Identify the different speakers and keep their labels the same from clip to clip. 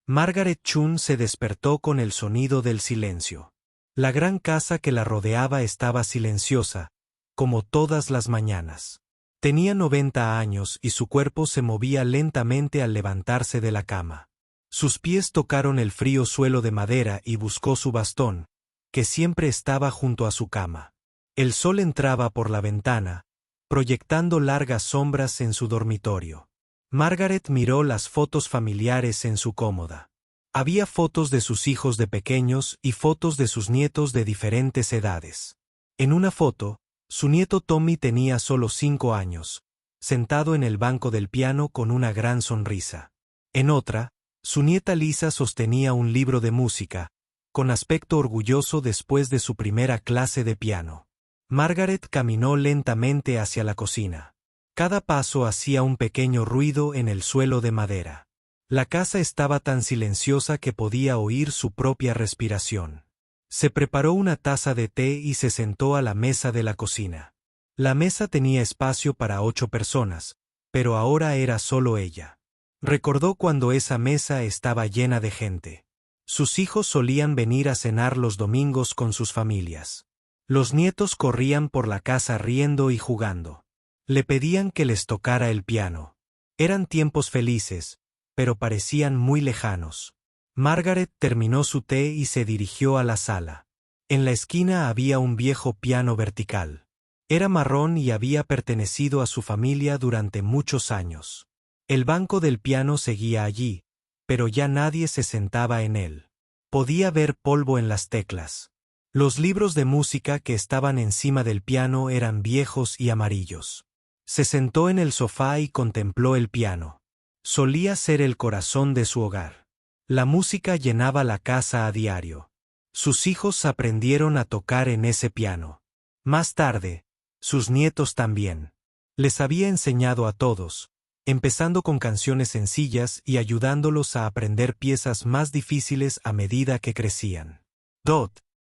Speaker 1: Margaret Chun se despertó con el sonido del silencio. La gran casa que la rodeaba estaba silenciosa, como todas las mañanas. Tenía 90 años y su cuerpo se movía lentamente al levantarse de la cama. Sus pies tocaron el frío suelo de madera y buscó su bastón, que siempre estaba junto a su cama. El sol entraba por la ventana, proyectando largas sombras en su dormitorio. Margaret miró las fotos familiares en su cómoda. Había fotos de sus hijos de pequeños y fotos de sus nietos de diferentes edades. En una foto, su nieto Tommy tenía solo 5 años, sentado en el banco del piano con una gran sonrisa. En otra, su nieta Lisa sostenía un libro de música, con aspecto orgulloso después de su primera clase de piano. Margaret caminó lentamente hacia la cocina. Cada paso hacía un pequeño ruido en el suelo de madera. La casa estaba tan silenciosa que podía oír su propia respiración. Se preparó una taza de té y se sentó a la mesa de la cocina. La mesa tenía espacio para 8 personas, pero ahora era solo ella. Recordó cuando esa mesa estaba llena de gente. Sus hijos solían venir a cenar los domingos con sus familias. Los nietos corrían por la casa riendo y jugando. Le pedían que les tocara el piano. Eran tiempos felices, pero parecían muy lejanos. Margaret terminó su té y se dirigió a la sala. En la esquina había un viejo piano vertical. Era marrón y había pertenecido a su familia durante muchos años. El banco del piano seguía allí, pero ya nadie se sentaba en él. Podía ver polvo en las teclas. Los libros de música que estaban encima del piano eran viejos y amarillos. Se sentó en el sofá y contempló el piano. Solía ser el corazón de su hogar. La música llenaba la casa a diario. Sus hijos aprendieron a tocar en ese piano. Más tarde, sus nietos también. Les había enseñado a todos, empezando con canciones sencillas y ayudándolos a aprender piezas más difíciles a medida que crecían.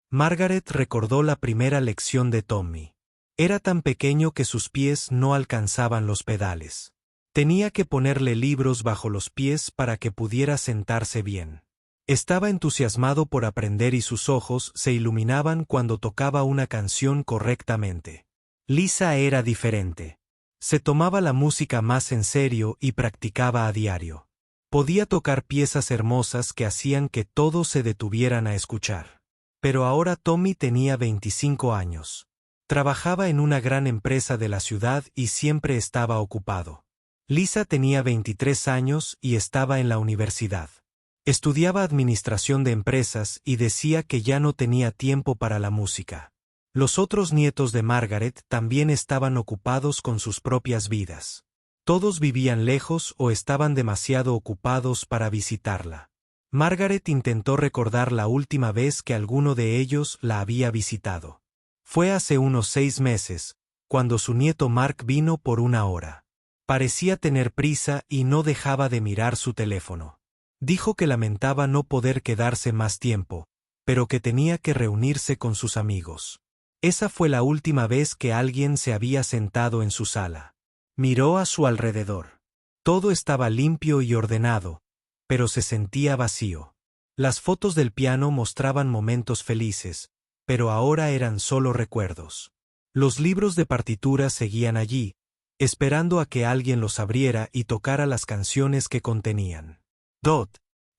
Speaker 1: Margaret recordó la primera lección de Tommy. Era tan pequeño que sus pies no alcanzaban los pedales. Tenía que ponerle libros bajo los pies para que pudiera sentarse bien. Estaba entusiasmado por aprender y sus ojos se iluminaban cuando tocaba una canción correctamente. Lisa era diferente. Se tomaba la música más en serio y practicaba a diario. Podía tocar piezas hermosas que hacían que todos se detuvieran a escuchar. Pero ahora Tommy tenía 25 años. Trabajaba en una gran empresa de la ciudad y siempre estaba ocupado. Lisa tenía 23 años y estaba en la universidad. Estudiaba administración de empresas y decía que ya no tenía tiempo para la música. Los otros nietos de Margaret también estaban ocupados con sus propias vidas. Todos vivían lejos o estaban demasiado ocupados para visitarla. Margaret intentó recordar la última vez que alguno de ellos la había visitado. Fue hace unos 6 meses, cuando su nieto Mark vino por 1 hora. Parecía tener prisa y no dejaba de mirar su teléfono. Dijo que lamentaba no poder quedarse más tiempo, pero que tenía que reunirse con sus amigos. Esa fue la última vez que alguien se había sentado en su sala. Miró a su alrededor. Todo estaba limpio y ordenado, pero se sentía vacío. Las fotos del piano mostraban momentos felices, pero ahora eran solo recuerdos. Los libros de partituras seguían allí, esperando a que alguien los abriera y tocara las canciones que contenían.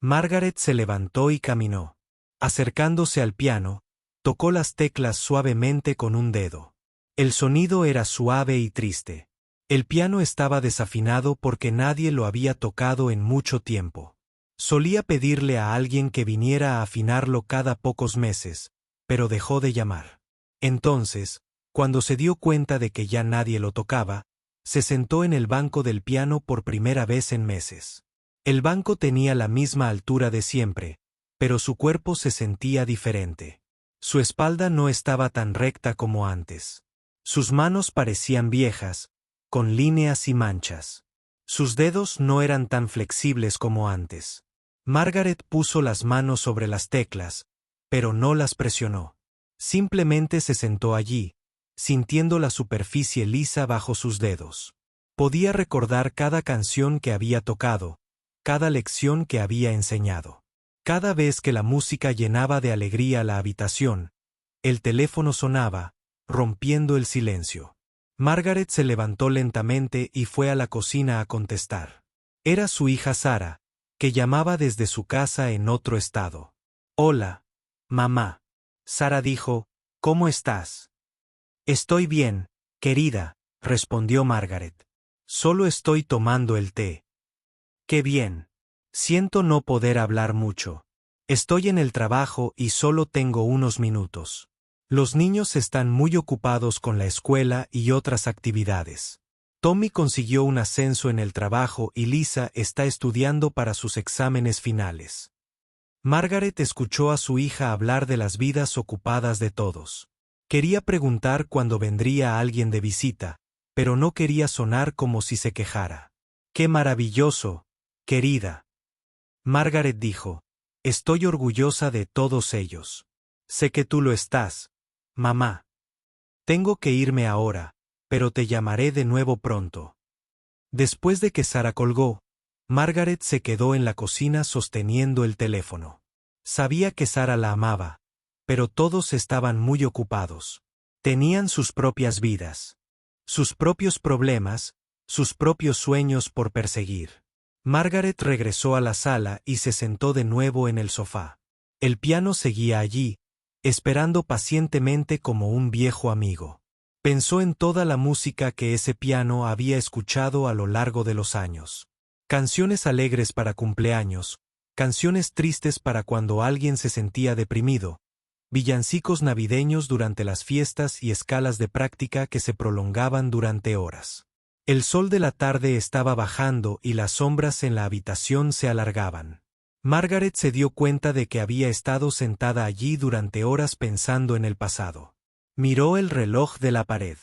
Speaker 1: Margaret se levantó y caminó. Acercándose al piano, tocó las teclas suavemente con un dedo. El sonido era suave y triste. El piano estaba desafinado porque nadie lo había tocado en mucho tiempo. Solía pedirle a alguien que viniera a afinarlo cada pocos meses, pero dejó de llamar. Entonces, cuando se dio cuenta de que ya nadie lo tocaba, se sentó en el banco del piano por primera vez en meses. El banco tenía la misma altura de siempre, pero su cuerpo se sentía diferente. Su espalda no estaba tan recta como antes. Sus manos parecían viejas, con líneas y manchas. Sus dedos no eran tan flexibles como antes. Margaret puso las manos sobre las teclas, pero no las presionó. Simplemente se sentó allí, sintiendo la superficie lisa bajo sus dedos. Podía recordar cada canción que había tocado, cada lección que había enseñado. Cada vez que la música llenaba de alegría la habitación, el teléfono sonaba, rompiendo el silencio. Margaret se levantó lentamente y fue a la cocina a contestar. Era su hija Sara, que llamaba desde su casa en otro estado. «Hola, mamá». Sara dijo, «¿Cómo estás?» «Estoy bien, querida», respondió Margaret. «Solo estoy tomando el té». «Qué bien. Siento no poder hablar mucho. Estoy en el trabajo y solo tengo unos minutos. Los niños están muy ocupados con la escuela y otras actividades. Tommy consiguió un ascenso en el trabajo y Lisa está estudiando para sus exámenes finales». Margaret escuchó a su hija hablar de las vidas ocupadas de todos. Quería preguntar cuándo vendría alguien de visita, pero no quería sonar como si se quejara. «¡Qué maravilloso, querida!» Margaret dijo, «Estoy orgullosa de todos ellos. Sé que tú lo estás, mamá. Tengo que irme ahora, pero te llamaré de nuevo pronto». Después de que Sara colgó, Margaret se quedó en la cocina sosteniendo el teléfono. Sabía que Sara la amaba, pero todos estaban muy ocupados. Tenían sus propias vidas, sus propios problemas, sus propios sueños por perseguir. Margaret regresó a la sala y se sentó de nuevo en el sofá. El piano seguía allí, esperando pacientemente como un viejo amigo. Pensó en toda la música que ese piano había escuchado a lo largo de los años. Canciones alegres para cumpleaños, canciones tristes para cuando alguien se sentía deprimido, villancicos navideños durante las fiestas y escalas de práctica que se prolongaban durante horas. El sol de la tarde estaba bajando y las sombras en la habitación se alargaban. Margaret se dio cuenta de que había estado sentada allí durante horas pensando en el pasado. Miró el reloj de la pared.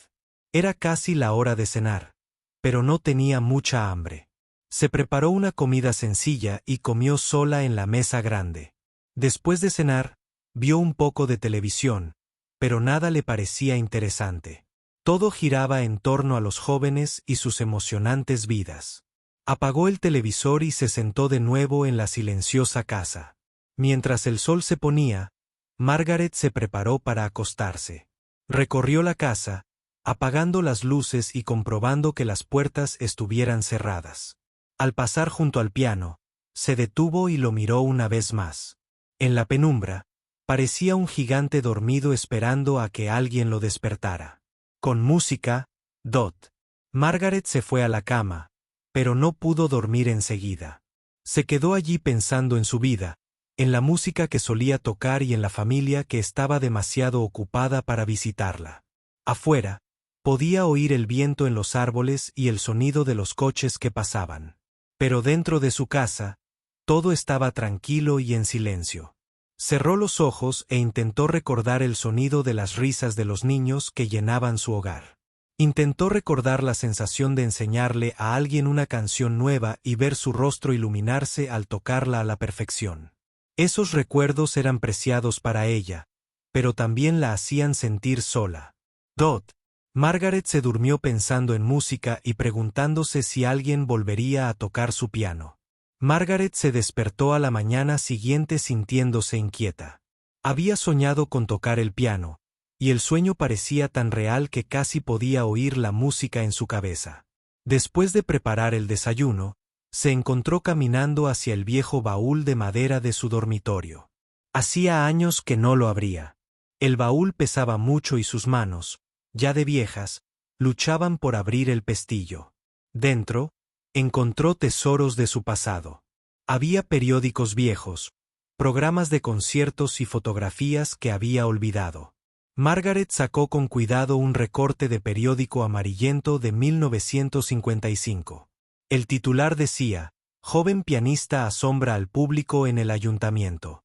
Speaker 1: Era casi la hora de cenar, pero no tenía mucha hambre. Se preparó una comida sencilla y comió sola en la mesa grande. Después de cenar, vio un poco de televisión, pero nada le parecía interesante. Todo giraba en torno a los jóvenes y sus emocionantes vidas. Apagó el televisor y se sentó de nuevo en la silenciosa casa. Mientras el sol se ponía, Margaret se preparó para acostarse. Recorrió la casa, apagando las luces y comprobando que las puertas estuvieran cerradas. Al pasar junto al piano, se detuvo y lo miró una vez más. En la penumbra, parecía un gigante dormido esperando a que alguien lo despertara. Con música, Dot. Margaret se fue a la cama, pero no pudo dormir enseguida. Se quedó allí pensando en su vida, en la música que solía tocar y en la familia que estaba demasiado ocupada para visitarla. Afuera, podía oír el viento en los árboles y el sonido de los coches que pasaban. Pero dentro de su casa, todo estaba tranquilo y en silencio. Cerró los ojos e intentó recordar el sonido de las risas de los niños que llenaban su hogar. Intentó recordar la sensación de enseñarle a alguien una canción nueva y ver su rostro iluminarse al tocarla a la perfección. Esos recuerdos eran preciados para ella, pero también la hacían sentir sola. Dot. Margaret se durmió pensando en música y preguntándose si alguien volvería a tocar su piano. Margaret se despertó a la mañana siguiente sintiéndose inquieta. Había soñado con tocar el piano, y el sueño parecía tan real que casi podía oír la música en su cabeza. Después de preparar el desayuno, se encontró caminando hacia el viejo baúl de madera de su dormitorio. Hacía años que no lo abría. El baúl pesaba mucho y sus manos, ya de viejas, luchaban por abrir el pestillo. Dentro, encontró tesoros de su pasado. Había periódicos viejos, programas de conciertos y fotografías que había olvidado. Margaret sacó con cuidado un recorte de periódico amarillento de 1955. El titular decía, «Joven pianista asombra al público en el ayuntamiento».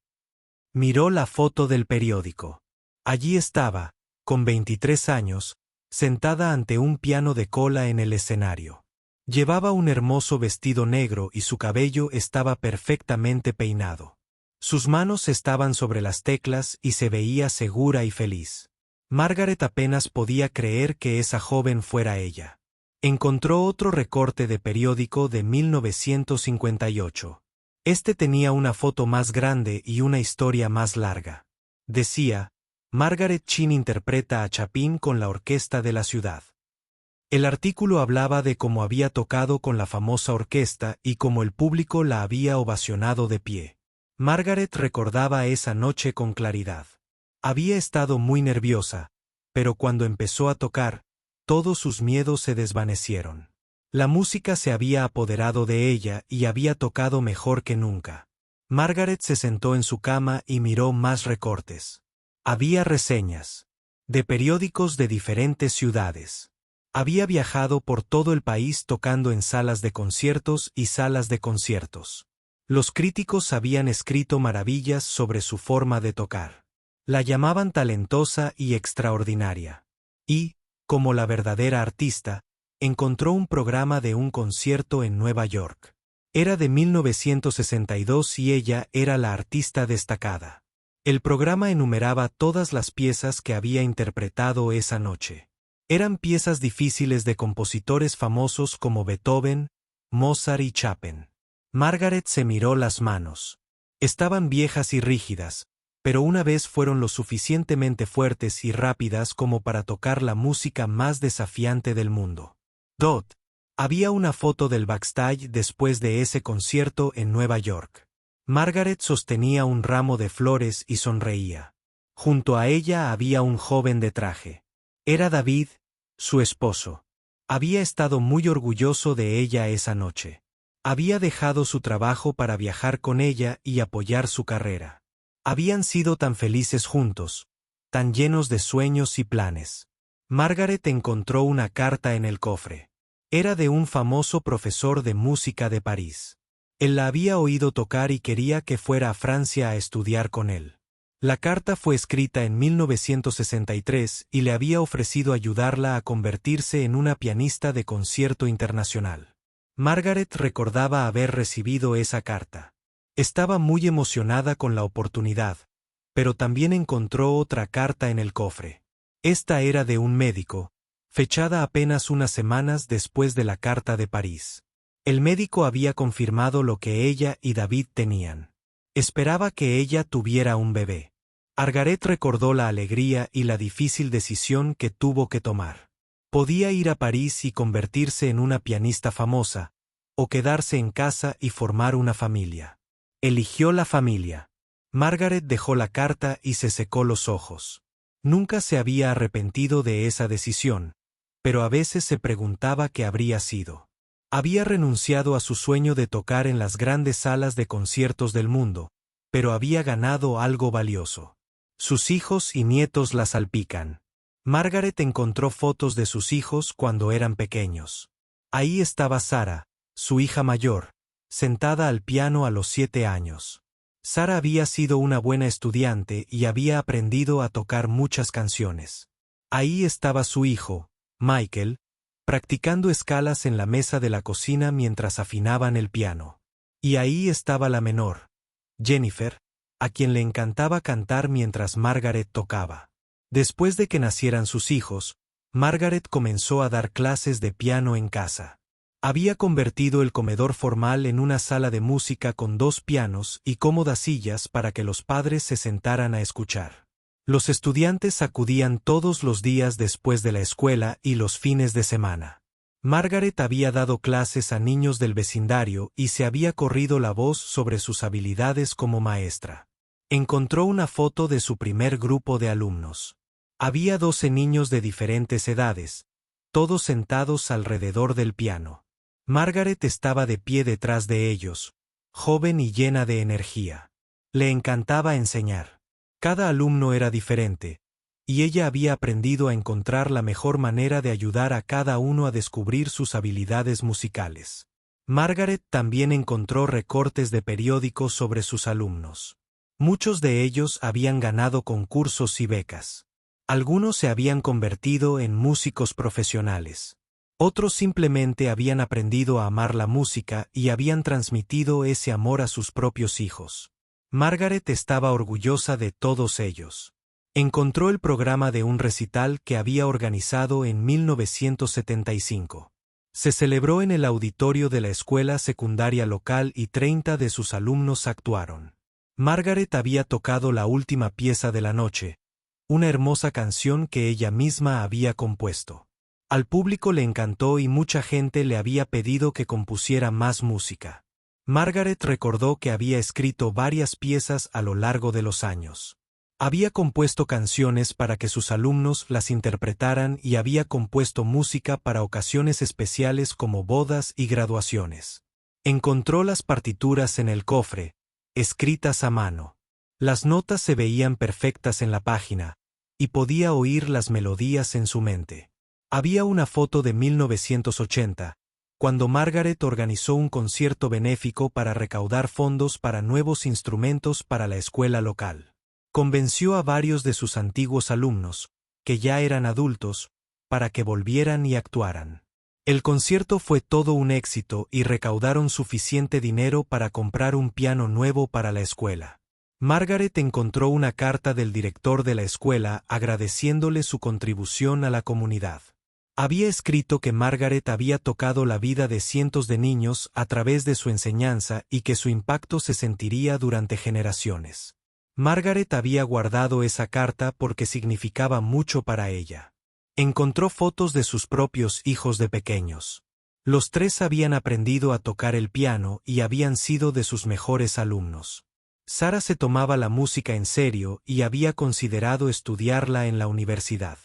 Speaker 1: Miró la foto del periódico. Allí estaba, con 23 años, sentada ante un piano de cola en el escenario. Llevaba un hermoso vestido negro y su cabello estaba perfectamente peinado. Sus manos estaban sobre las teclas y se veía segura y feliz. Margaret apenas podía creer que esa joven fuera ella. Encontró otro recorte de periódico de 1958. Este tenía una foto más grande y una historia más larga. Decía, Margaret Chin interpreta a Chapin con la orquesta de la ciudad. El artículo hablaba de cómo había tocado con la famosa orquesta y cómo el público la había ovacionado de pie. Margaret recordaba esa noche con claridad. Había estado muy nerviosa, pero cuando empezó a tocar, todos sus miedos se desvanecieron. La música se había apoderado de ella y había tocado mejor que nunca. Margaret se sentó en su cama y miró más recortes. Había reseñas de periódicos de diferentes ciudades. Había viajado por todo el país tocando en salas de conciertos y salas de conciertos. Los críticos habían escrito maravillas sobre su forma de tocar. La llamaban talentosa y extraordinaria. Y, como la verdadera artista, encontró un programa de un concierto en Nueva York. Era de 1962 y ella era la artista destacada. El programa enumeraba todas las piezas que había interpretado esa noche. Eran piezas difíciles de compositores famosos como Beethoven, Mozart y Chopin. Margaret se miró las manos. Estaban viejas y rígidas, pero una vez fueron lo suficientemente fuertes y rápidas como para tocar la música más desafiante del mundo. Había una foto del backstage después de ese concierto en Nueva York. Margaret sostenía un ramo de flores y sonreía. Junto a ella había un joven de traje. Era David, su esposo. Había estado muy orgulloso de ella esa noche. Había dejado su trabajo para viajar con ella y apoyar su carrera. Habían sido tan felices juntos, tan llenos de sueños y planes. Margaret encontró una carta en el cofre. Era de un famoso profesor de música de París. Él la había oído tocar y quería que fuera a Francia a estudiar con él. La carta fue escrita en 1963 y le había ofrecido ayudarla a convertirse en una pianista de concierto internacional. Margaret recordaba haber recibido esa carta. Estaba muy emocionada con la oportunidad, pero también encontró otra carta en el cofre. Esta era de un médico, fechada apenas unas semanas después de la carta de París. El médico había confirmado lo que ella y David tenían. Esperaba que ella tuviera un bebé. Margaret recordó la alegría y la difícil decisión que tuvo que tomar. Podía ir a París y convertirse en una pianista famosa, o quedarse en casa y formar una familia. Eligió la familia. Margaret dejó la carta y se secó los ojos. Nunca se había arrepentido de esa decisión, pero a veces se preguntaba qué habría sido. Había renunciado a su sueño de tocar en las grandes salas de conciertos del mundo, pero había ganado algo valioso. Sus hijos y nietos la salpican. Margaret encontró fotos de sus hijos cuando eran pequeños. Ahí estaba Sara, su hija mayor, sentada al piano a los 7 años. Sara había sido una buena estudiante y había aprendido a tocar muchas canciones. Ahí estaba su hijo, Michael, practicando escalas en la mesa de la cocina mientras afinaban el piano. Y ahí estaba la menor, Jennifer, a quien le encantaba cantar mientras Margaret tocaba. Después de que nacieran sus hijos, Margaret comenzó a dar clases de piano en casa. Había convertido el comedor formal en una sala de música con 2 pianos y cómodas sillas para que los padres se sentaran a escuchar. Los estudiantes acudían todos los días después de la escuela y los fines de semana. Margaret había dado clases a niños del vecindario y se había corrido la voz sobre sus habilidades como maestra. Encontró una foto de su primer grupo de alumnos. Había 12 niños de diferentes edades, todos sentados alrededor del piano. Margaret estaba de pie detrás de ellos, joven y llena de energía. Le encantaba enseñar. Cada alumno era diferente, y ella había aprendido a encontrar la mejor manera de ayudar a cada uno a descubrir sus habilidades musicales. Margaret también encontró recortes de periódicos sobre sus alumnos. Muchos de ellos habían ganado concursos y becas. Algunos se habían convertido en músicos profesionales. Otros simplemente habían aprendido a amar la música y habían transmitido ese amor a sus propios hijos. Margaret estaba orgullosa de todos ellos. Encontró el programa de un recital que había organizado en 1975. Se celebró en el auditorio de la escuela secundaria local y 30 de sus alumnos actuaron. Margaret había tocado la última pieza de la noche, una hermosa canción que ella misma había compuesto. Al público le encantó y mucha gente le había pedido que compusiera más música. Margaret recordó que había escrito varias piezas a lo largo de los años. Había compuesto canciones para que sus alumnos las interpretaran y había compuesto música para ocasiones especiales como bodas y graduaciones. Encontró las partituras en el cofre, escritas a mano. Las notas se veían perfectas en la página, y podía oír las melodías en su mente. Había una foto de 1980, cuando Margaret organizó un concierto benéfico para recaudar fondos para nuevos instrumentos para la escuela local. Convenció a varios de sus antiguos alumnos, que ya eran adultos, para que volvieran y actuaran. El concierto fue todo un éxito y recaudaron suficiente dinero para comprar un piano nuevo para la escuela. Margaret encontró una carta del director de la escuela agradeciéndole su contribución a la comunidad. Había escrito que Margaret había tocado la vida de cientos de niños a través de su enseñanza y que su impacto se sentiría durante generaciones. Margaret había guardado esa carta porque significaba mucho para ella. Encontró fotos de sus propios hijos de pequeños. Los tres habían aprendido a tocar el piano y habían sido de sus mejores alumnos. Sarah se tomaba la música en serio y había considerado estudiarla en la universidad.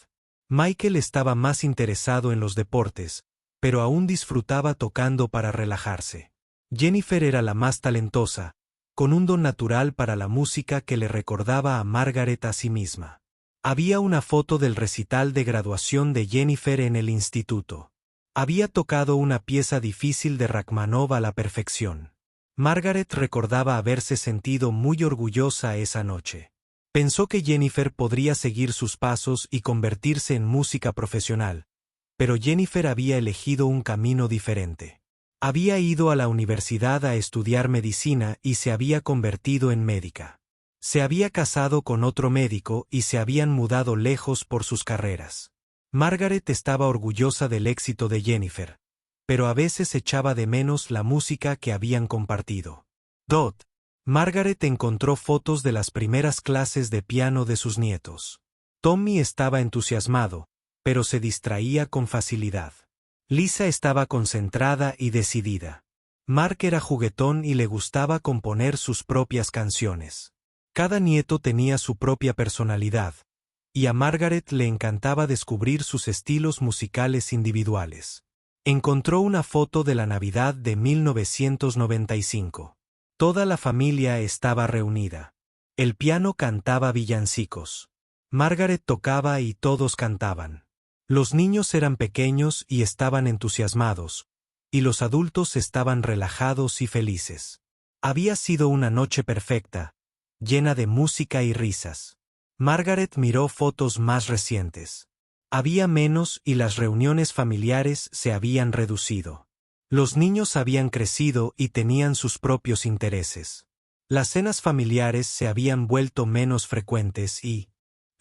Speaker 1: Michael estaba más interesado en los deportes, pero aún disfrutaba tocando para relajarse. Jennifer era la más talentosa, con un don natural para la música que le recordaba a Margaret a sí misma. Había una foto del recital de graduación de Jennifer en el instituto. Había tocado una pieza difícil de Rachmaninoff a la perfección. Margaret recordaba haberse sentido muy orgullosa esa noche. Pensó que Jennifer podría seguir sus pasos y convertirse en música profesional, pero Jennifer había elegido un camino diferente. Había ido a la universidad a estudiar medicina y se había convertido en médica. Se había casado con otro médico y se habían mudado lejos por sus carreras. Margaret estaba orgullosa del éxito de Jennifer, pero a veces echaba de menos la música que habían compartido. Margaret encontró fotos de las primeras clases de piano de sus nietos. Tommy estaba entusiasmado, pero se distraía con facilidad. Lisa estaba concentrada y decidida. Mark era juguetón y le gustaba componer sus propias canciones. Cada nieto tenía su propia personalidad, y a Margaret le encantaba descubrir sus estilos musicales individuales. Encontró una foto de la Navidad de 1995. Toda la familia estaba reunida. El piano cantaba villancicos. Margaret tocaba y todos cantaban. Los niños eran pequeños y estaban entusiasmados, y los adultos estaban relajados y felices. Había sido una noche perfecta, llena de música y risas. Margaret miró fotos más recientes. Había menos y las reuniones familiares se habían reducido. Los niños habían crecido y tenían sus propios intereses. Las cenas familiares se habían vuelto menos frecuentes y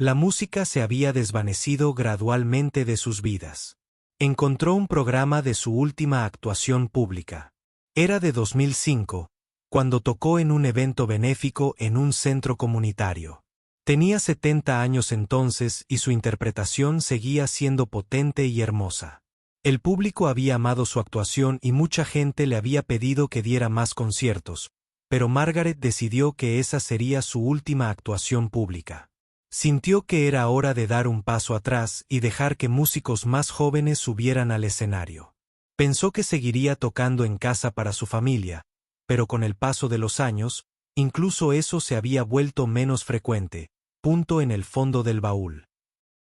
Speaker 1: la música se había desvanecido gradualmente de sus vidas. Encontró un programa de su última actuación pública. Era de 2005, cuando tocó en un evento benéfico en un centro comunitario. Tenía 70 años entonces y su interpretación seguía siendo potente y hermosa. El público había amado su actuación y mucha gente le había pedido que diera más conciertos, pero Margaret decidió que esa sería su última actuación pública. Sintió que era hora de dar un paso atrás y dejar que músicos más jóvenes subieran al escenario. Pensó que seguiría tocando en casa para su familia, pero con el paso de los años, incluso eso se había vuelto menos frecuente. En el fondo del baúl.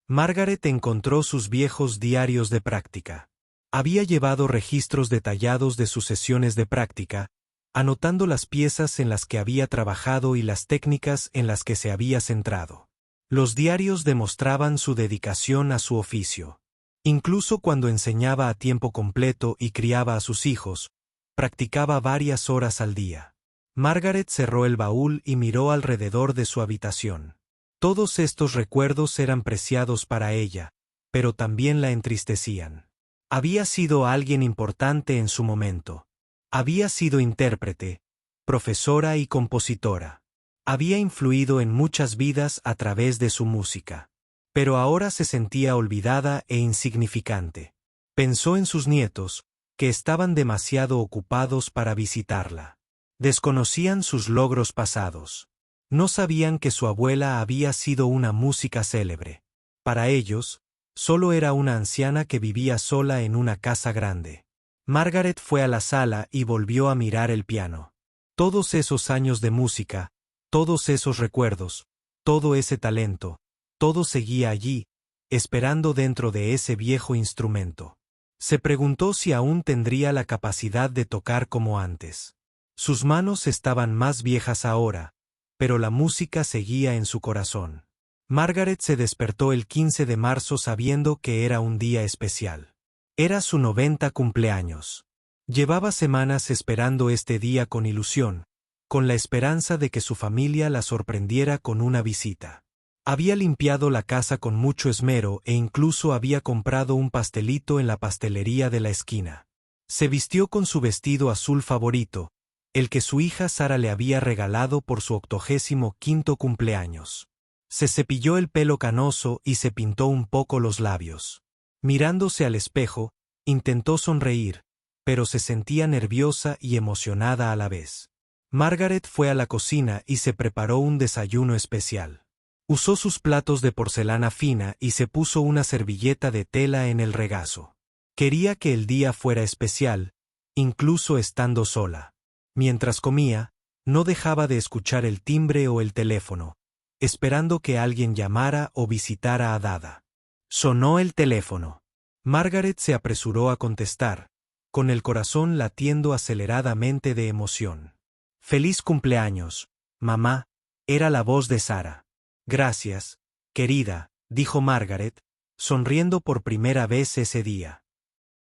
Speaker 1: Margaret encontró sus viejos diarios de práctica. Había llevado registros detallados de sus sesiones de práctica, anotando las piezas en las que había trabajado y las técnicas en las que se había centrado. Los diarios demostraban su dedicación a su oficio. Incluso cuando enseñaba a tiempo completo y criaba a sus hijos, practicaba varias horas al día. Margaret cerró el baúl y miró alrededor de su habitación. Todos estos recuerdos eran preciados para ella, pero también la entristecían. Había sido alguien importante en su momento. Había sido intérprete, profesora y compositora. Había influido en muchas vidas a través de su música. Pero ahora se sentía olvidada e insignificante. Pensó en sus nietos, que estaban demasiado ocupados para visitarla. Desconocían sus logros pasados. No sabían que su abuela había sido una música célebre. Para ellos, solo era una anciana que vivía sola en una casa grande. Margaret fue a la sala y volvió a mirar el piano. Todos esos años de música, todos esos recuerdos, todo ese talento, todo seguía allí, esperando dentro de ese viejo instrumento. Se preguntó si aún tendría la capacidad de tocar como antes. Sus manos estaban más viejas ahora, pero la música seguía en su corazón. Margaret se despertó el 15 de marzo sabiendo que era un día especial. Era su 90 cumpleaños. Llevaba semanas esperando este día con ilusión, con la esperanza de que su familia la sorprendiera con una visita. Había limpiado la casa con mucho esmero e incluso había comprado un pastelito en la pastelería de la esquina. Se vistió con su vestido azul favorito, el que su hija Sara le había regalado por su 85º cumpleaños. Se cepilló el pelo canoso y se pintó un poco los labios. Mirándose al espejo, intentó sonreír, pero se sentía nerviosa y emocionada a la vez. Margaret fue a la cocina y se preparó un desayuno especial. Usó sus platos de porcelana fina y se puso una servilleta de tela en el regazo. Quería que el día fuera especial, incluso estando sola. Mientras comía, no dejaba de escuchar el timbre o el teléfono, esperando que alguien llamara o visitara a Dada. Sonó el teléfono. Margaret se apresuró a contestar, con el corazón latiendo aceleradamente de emoción. «Feliz cumpleaños, mamá», era la voz de Sara. «Gracias, querida», dijo Margaret, sonriendo por primera vez ese día.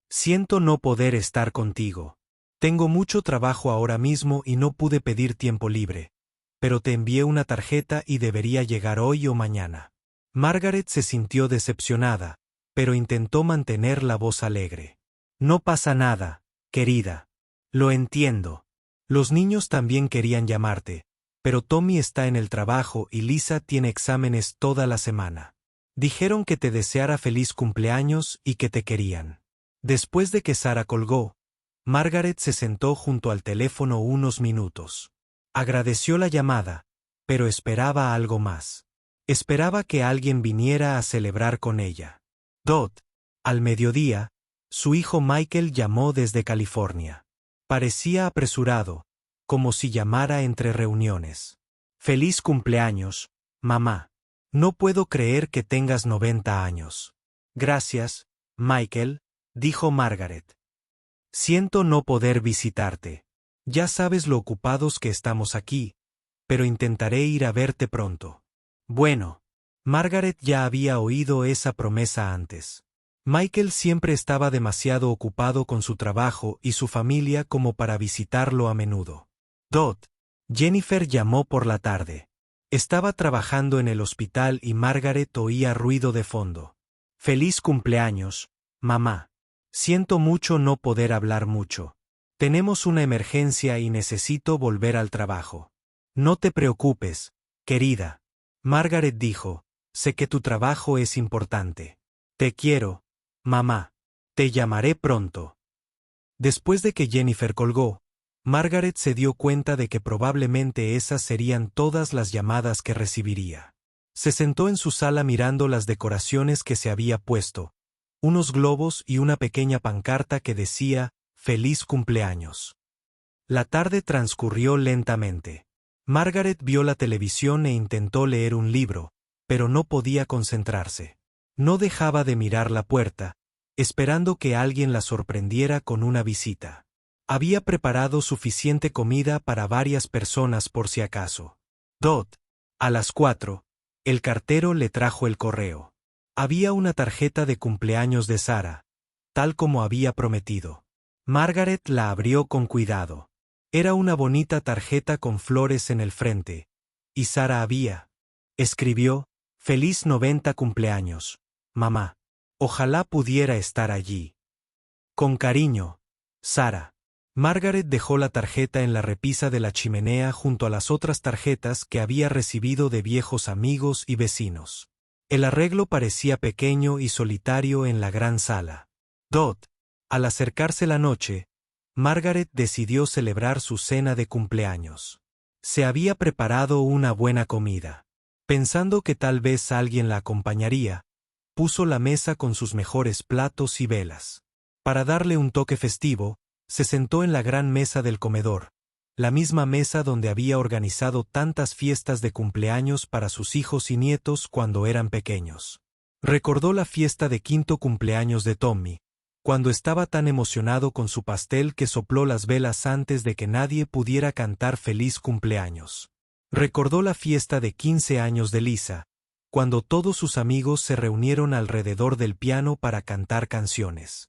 Speaker 1: «Siento no poder estar contigo. Tengo mucho trabajo ahora mismo y no pude pedir tiempo libre, pero te envié una tarjeta y debería llegar hoy o mañana». Margaret se sintió decepcionada, pero intentó mantener la voz alegre. «No pasa nada, querida. Lo entiendo. Los niños también querían llamarte, pero Tommy está en el trabajo y Lisa tiene exámenes toda la semana. Dijeron que te deseara feliz cumpleaños y que te querían». Después de que Sara colgó, Margaret se sentó junto al teléfono unos minutos. Agradeció la llamada, pero esperaba algo más. Esperaba que alguien viniera a celebrar con ella. Al mediodía, su hijo Michael llamó desde California. Parecía apresurado, como si llamara entre reuniones. «Feliz cumpleaños, mamá. No puedo creer que tengas 90 años». «Gracias, Michael», dijo Margaret. «Siento no poder visitarte. Ya sabes lo ocupados que estamos aquí, pero intentaré ir a verte pronto». Bueno, Margaret ya había oído esa promesa antes. Michael siempre estaba demasiado ocupado con su trabajo y su familia como para visitarlo a menudo. Jennifer llamó por la tarde. Estaba trabajando en el hospital y Margaret oía ruido de fondo. «Feliz cumpleaños, mamá. Siento mucho no poder hablar mucho. Tenemos una emergencia y necesito volver al trabajo». «No te preocupes, querida», Margaret dijo, «sé que tu trabajo es importante. Te quiero, mamá. Te llamaré pronto». Después de que Jennifer colgó, Margaret se dio cuenta de que probablemente esas serían todas las llamadas que recibiría. Se sentó en su sala mirando las decoraciones que se había puesto, unos globos y una pequeña pancarta que decía «Feliz cumpleaños». La tarde transcurrió lentamente. Margaret vio la televisión e intentó leer un libro, pero no podía concentrarse. No dejaba de mirar la puerta, esperando que alguien la sorprendiera con una visita. Había preparado suficiente comida para varias personas por si acaso. A las 4, el cartero le trajo el correo. Había una tarjeta de cumpleaños de Sara, tal como había prometido. Margaret la abrió con cuidado. Era una bonita tarjeta con flores en el frente, y Sara escribió, «Feliz 90 cumpleaños, mamá. Ojalá pudiera estar allí». Con cariño, Sara. Margaret dejó la tarjeta en la repisa de la chimenea junto a las otras tarjetas que había recibido de viejos amigos y vecinos. El arreglo parecía pequeño y solitario en la gran sala. Al acercarse la noche, Margaret decidió celebrar su cena de cumpleaños. Se había preparado una buena comida. Pensando que tal vez alguien la acompañaría, puso la mesa con sus mejores platos y velas. Para darle un toque festivo, se sentó en la gran mesa del comedor, la misma mesa donde había organizado tantas fiestas de cumpleaños para sus hijos y nietos cuando eran pequeños. Recordó la fiesta de 5º cumpleaños de Tommy, cuando estaba tan emocionado con su pastel que sopló las velas antes de que nadie pudiera cantar feliz cumpleaños. Recordó la fiesta de 15 años de Lisa, cuando todos sus amigos se reunieron alrededor del piano para cantar canciones.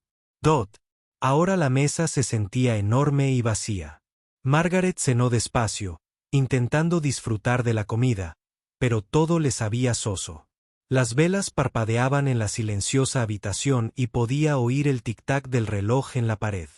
Speaker 1: Ahora la mesa se sentía enorme y vacía. Margaret cenó despacio, intentando disfrutar de la comida, pero todo le sabía soso. Las velas parpadeaban en la silenciosa habitación y podía oír el tic-tac del reloj en la pared.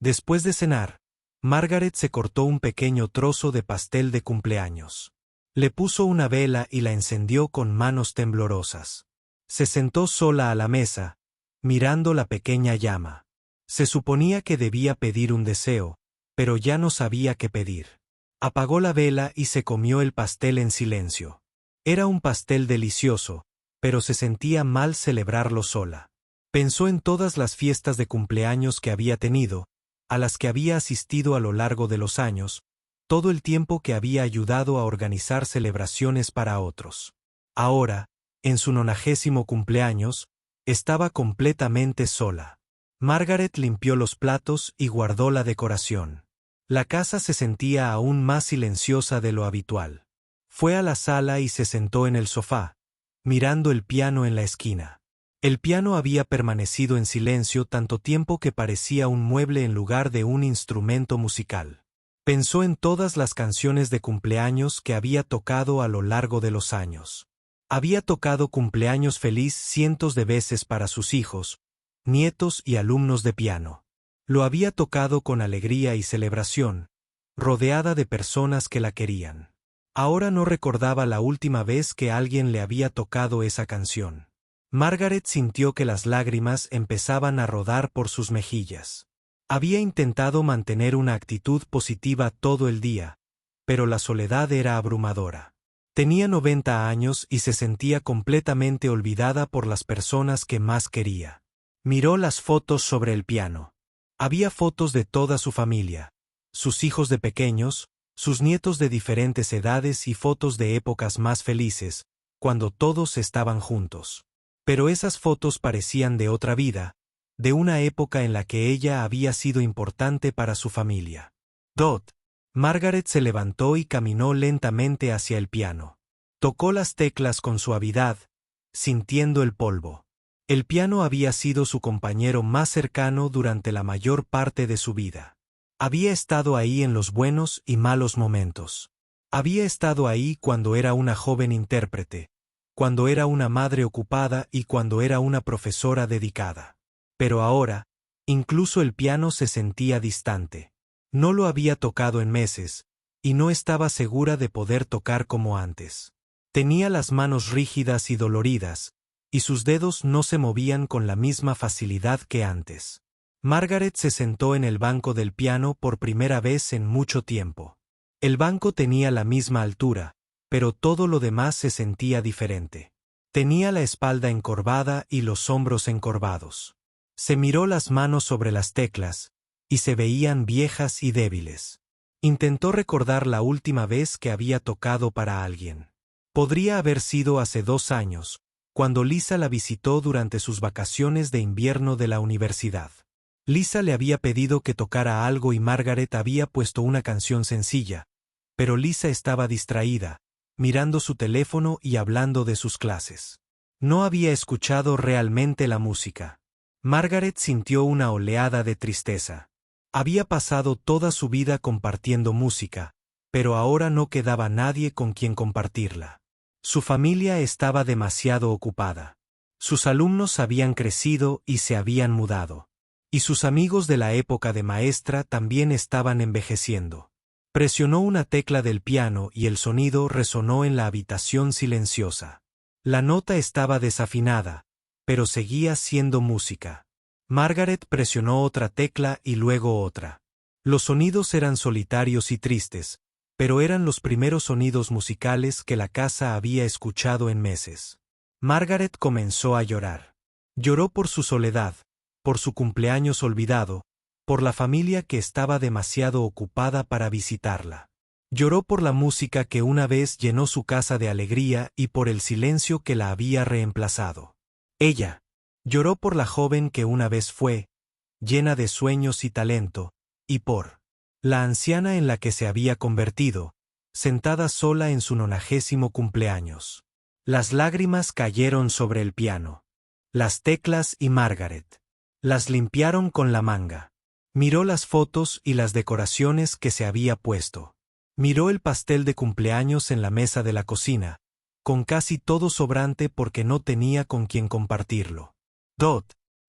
Speaker 1: Después de cenar, Margaret se cortó un pequeño trozo de pastel de cumpleaños. Le puso una vela y la encendió con manos temblorosas. Se sentó sola a la mesa, mirando la pequeña llama. Se suponía que debía pedir un deseo, pero ya no sabía qué pedir. Apagó la vela y se comió el pastel en silencio. Era un pastel delicioso, pero se sentía mal celebrarlo sola. Pensó en todas las fiestas de cumpleaños que había tenido, a las que había asistido a lo largo de los años, todo el tiempo que había ayudado a organizar celebraciones para otros. Ahora, en su 90º cumpleaños, estaba completamente sola. Margaret limpió los platos y guardó la decoración. La casa se sentía aún más silenciosa de lo habitual. Fue a la sala y se sentó en el sofá, mirando el piano en la esquina. El piano había permanecido en silencio tanto tiempo que parecía un mueble en lugar de un instrumento musical. Pensó en todas las canciones de cumpleaños que había tocado a lo largo de los años. Había tocado Cumpleaños Feliz cientos de veces para sus hijos, nietos y alumnos de piano. Lo había tocado con alegría y celebración, rodeada de personas que la querían. Ahora no recordaba la última vez que alguien le había tocado esa canción. Margaret sintió que las lágrimas empezaban a rodar por sus mejillas. Había intentado mantener una actitud positiva todo el día, pero la soledad era abrumadora. Tenía 90 años y se sentía completamente olvidada por las personas que más quería. Miró las fotos sobre el piano. Había fotos de toda su familia, sus hijos de pequeños, sus nietos de diferentes edades y fotos de épocas más felices, cuando todos estaban juntos. Pero esas fotos parecían de otra vida, de una época en la que ella había sido importante para su familia. Margaret se levantó y caminó lentamente hacia el piano. Tocó las teclas con suavidad, sintiendo el polvo. El piano había sido su compañero más cercano durante la mayor parte de su vida. Había estado ahí en los buenos y malos momentos. Había estado ahí cuando era una joven intérprete, cuando era una madre ocupada y cuando era una profesora dedicada. Pero ahora, incluso el piano se sentía distante. No lo había tocado en meses, y no estaba segura de poder tocar como antes. Tenía las manos rígidas y doloridas, y sus dedos no se movían con la misma facilidad que antes. Margaret se sentó en el banco del piano por primera vez en mucho tiempo. El banco tenía la misma altura, pero todo lo demás se sentía diferente. Tenía la espalda encorvada y los hombros encorvados. Se miró las manos sobre las teclas, y se veían viejas y débiles. Intentó recordar la última vez que había tocado para alguien. Podría haber sido hace 2 años, cuando Lisa la visitó durante sus vacaciones de invierno de la universidad. Lisa le había pedido que tocara algo y Margaret había puesto una canción sencilla, pero Lisa estaba distraída, mirando su teléfono y hablando de sus clases. No había escuchado realmente la música. Margaret sintió una oleada de tristeza. Había pasado toda su vida compartiendo música, pero ahora no quedaba nadie con quien compartirla. Su familia estaba demasiado ocupada. Sus alumnos habían crecido y se habían mudado. Y sus amigos de la época de maestra también estaban envejeciendo. Presionó una tecla del piano y el sonido resonó en la habitación silenciosa. La nota estaba desafinada, pero seguía siendo música. Margaret presionó otra tecla y luego otra. Los sonidos eran solitarios y tristes, pero eran los primeros sonidos musicales que la casa había escuchado en meses. Margaret comenzó a llorar. Lloró por su soledad, por su cumpleaños olvidado, por la familia que estaba demasiado ocupada para visitarla. Lloró por la música que una vez llenó su casa de alegría y por el silencio que la había reemplazado. Ella lloró por la joven que una vez fue, llena de sueños y talento, y por la anciana en la que se había convertido, sentada sola en su 90º cumpleaños. Las lágrimas cayeron sobre el piano. Las teclas y Margaret. Las limpiaron con la manga. Miró las fotos y las decoraciones que se había puesto. Miró el pastel de cumpleaños en la mesa de la cocina, con casi todo sobrante porque no tenía con quien compartirlo.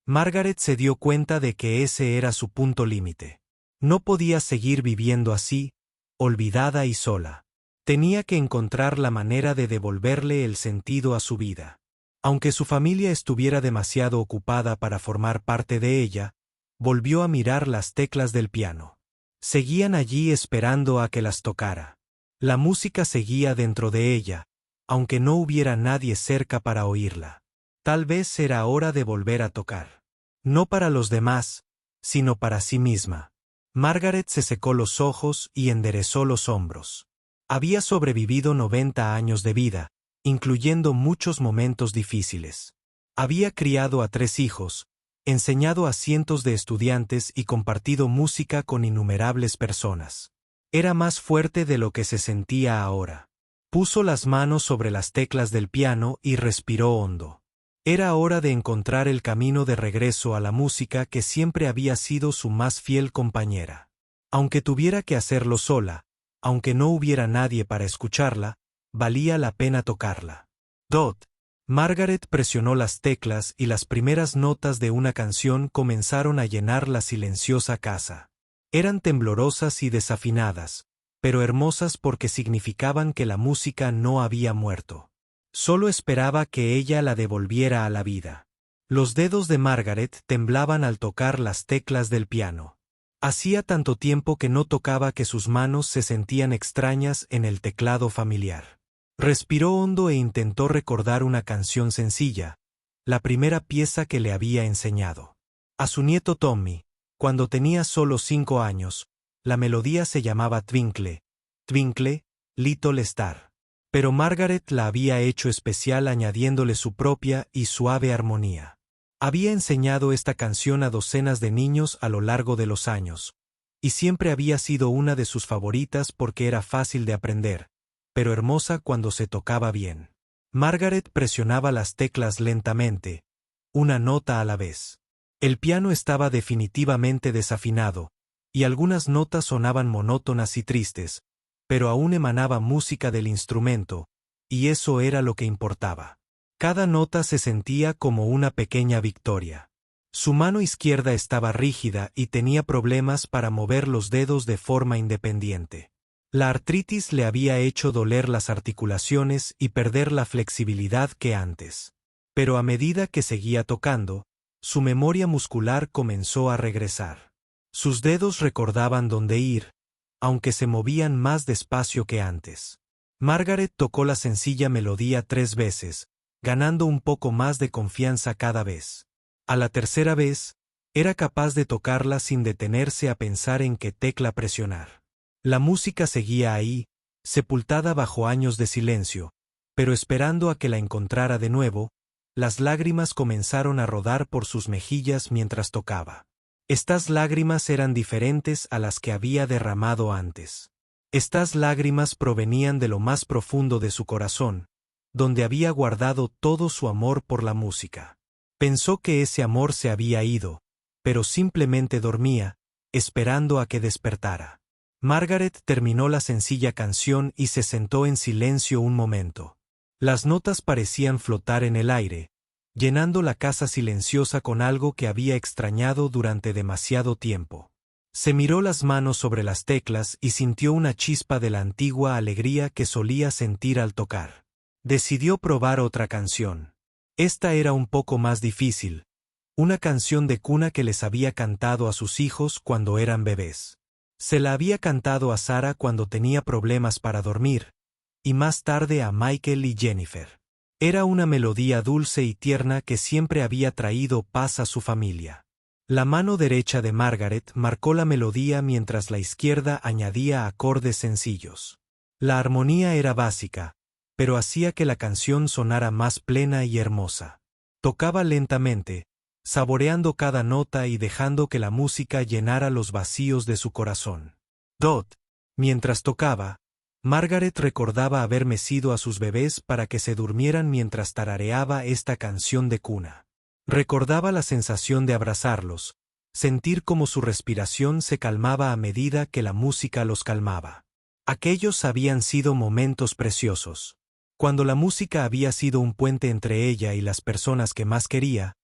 Speaker 1: Margaret se dio cuenta de que ese era su punto límite. No podía seguir viviendo así, olvidada y sola. Tenía que encontrar la manera de devolverle el sentido a su vida. Aunque su familia estuviera demasiado ocupada para formar parte de ella, volvió a mirar las teclas del piano. Seguían allí esperando a que las tocara. La música seguía dentro de ella, aunque no hubiera nadie cerca para oírla. Tal vez era hora de volver a tocar. No para los demás, sino para sí misma. Margaret se secó los ojos y enderezó los hombros. Había sobrevivido 90 años de vida, incluyendo muchos momentos difíciles. Había criado a 3 hijos, enseñado a cientos de estudiantes y compartido música con innumerables personas. Era más fuerte de lo que se sentía ahora. Puso las manos sobre las teclas del piano y respiró hondo. Era hora de encontrar el camino de regreso a la música que siempre había sido su más fiel compañera. Aunque tuviera que hacerlo sola, aunque no hubiera nadie para escucharla, valía la pena tocarla. Margaret presionó las teclas y las primeras notas de una canción comenzaron a llenar la silenciosa casa. Eran temblorosas y desafinadas, pero hermosas porque significaban que la música no había muerto. Solo esperaba que ella la devolviera a la vida. Los dedos de Margaret temblaban al tocar las teclas del piano. Hacía tanto tiempo que no tocaba que sus manos se sentían extrañas en el teclado familiar. Respiró hondo e intentó recordar una canción sencilla, la primera pieza que le había enseñado. A su nieto Tommy, cuando tenía solo 5 años, la melodía se llamaba Twinkle, Twinkle, Little Star. Pero Margaret la había hecho especial añadiéndole su propia y suave armonía. Había enseñado esta canción a docenas de niños a lo largo de los años, y siempre había sido una de sus favoritas porque era fácil de aprender, pero hermosa cuando se tocaba bien. Margaret presionaba las teclas lentamente, una nota a la vez. El piano estaba definitivamente desafinado, y algunas notas sonaban monótonas y tristes, pero aún emanaba música del instrumento, y eso era lo que importaba. Cada nota se sentía como una pequeña victoria. Su mano izquierda estaba rígida y tenía problemas para mover los dedos de forma independiente. La artritis le había hecho doler las articulaciones y perder la flexibilidad que antes. Pero a medida que seguía tocando, su memoria muscular comenzó a regresar. Sus dedos recordaban dónde ir, aunque se movían más despacio que antes. Margaret tocó la sencilla melodía 3 veces, ganando un poco más de confianza cada vez. A la tercera vez, era capaz de tocarla sin detenerse a pensar en qué tecla presionar. La música seguía ahí, sepultada bajo años de silencio, pero esperando a que la encontrara de nuevo, las lágrimas comenzaron a rodar por sus mejillas mientras tocaba. Estas lágrimas eran diferentes a las que había derramado antes. Estas lágrimas provenían de lo más profundo de su corazón, donde había guardado todo su amor por la música. Pensó que ese amor se había ido, pero simplemente dormía, esperando a que despertara. Margaret terminó la sencilla canción y se sentó en silencio un momento. Las notas parecían flotar en el aire, llenando la casa silenciosa con algo que había extrañado durante demasiado tiempo. Se miró las manos sobre las teclas y sintió una chispa de la antigua alegría que solía sentir al tocar. Decidió probar otra canción. Esta era un poco más difícil, una canción de cuna que les había cantado a sus hijos cuando eran bebés. Se la había cantado a Sarah cuando tenía problemas para dormir, y más tarde a Michael y Jennifer. Era una melodía dulce y tierna que siempre había traído paz a su familia. La mano derecha de Margaret marcó la melodía mientras la izquierda añadía acordes sencillos. La armonía era básica, pero hacía que la canción sonara más plena y hermosa. Tocaba lentamente, saboreando cada nota y dejando que la música llenara los vacíos de su corazón. Mientras tocaba, Margaret recordaba haber mecido a sus bebés para que se durmieran mientras tarareaba esta canción de cuna. Recordaba la sensación de abrazarlos, sentir cómo su respiración se calmaba a medida que la música los calmaba. Aquellos habían sido momentos preciosos. Cuando la música había sido un puente entre ella y las personas que más quería,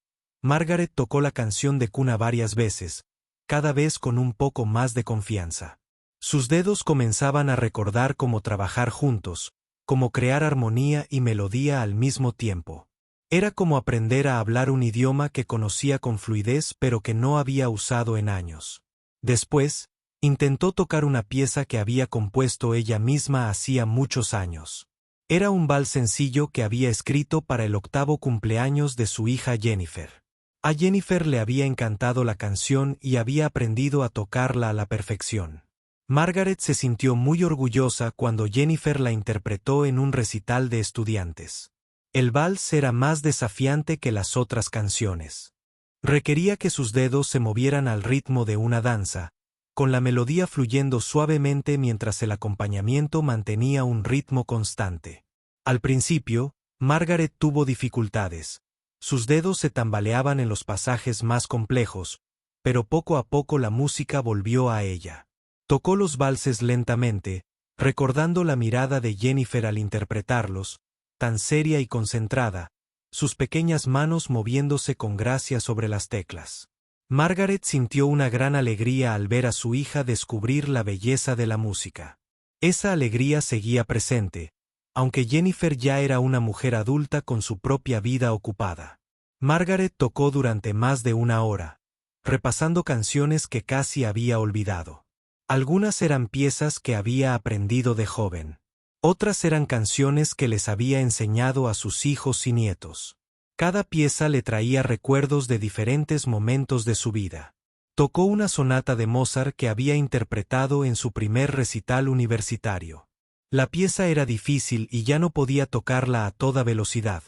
Speaker 1: Margaret tocó la canción de cuna varias veces, cada vez con un poco más de confianza. Sus dedos comenzaban a recordar cómo trabajar juntos, cómo crear armonía y melodía al mismo tiempo. Era como aprender a hablar un idioma que conocía con fluidez pero que no había usado en años. Después, intentó tocar una pieza que había compuesto ella misma hacía muchos años. Era un vals sencillo que había escrito para el 8º cumpleaños de su hija Jennifer. A Jennifer le había encantado la canción y había aprendido a tocarla a la perfección. Margaret se sintió muy orgullosa cuando Jennifer la interpretó en un recital de estudiantes. El vals era más desafiante que las otras canciones. Requería que sus dedos se movieran al ritmo de una danza, con la melodía fluyendo suavemente mientras el acompañamiento mantenía un ritmo constante. Al principio, Margaret tuvo dificultades. Sus dedos se tambaleaban en los pasajes más complejos, pero poco a poco la música volvió a ella. Tocó los valses lentamente, recordando la mirada de Jennifer al interpretarlos, tan seria y concentrada, sus pequeñas manos moviéndose con gracia sobre las teclas. Margaret sintió una gran alegría al ver a su hija descubrir la belleza de la música. Esa alegría seguía presente, aunque Jennifer ya era una mujer adulta con su propia vida ocupada. Margaret tocó durante más de una hora, repasando canciones que casi había olvidado. Algunas eran piezas que había aprendido de joven. Otras eran canciones que les había enseñado a sus hijos y nietos. Cada pieza le traía recuerdos de diferentes momentos de su vida. Tocó una sonata de Mozart que había interpretado en su primer recital universitario. La pieza era difícil y ya no podía tocarla a toda velocidad,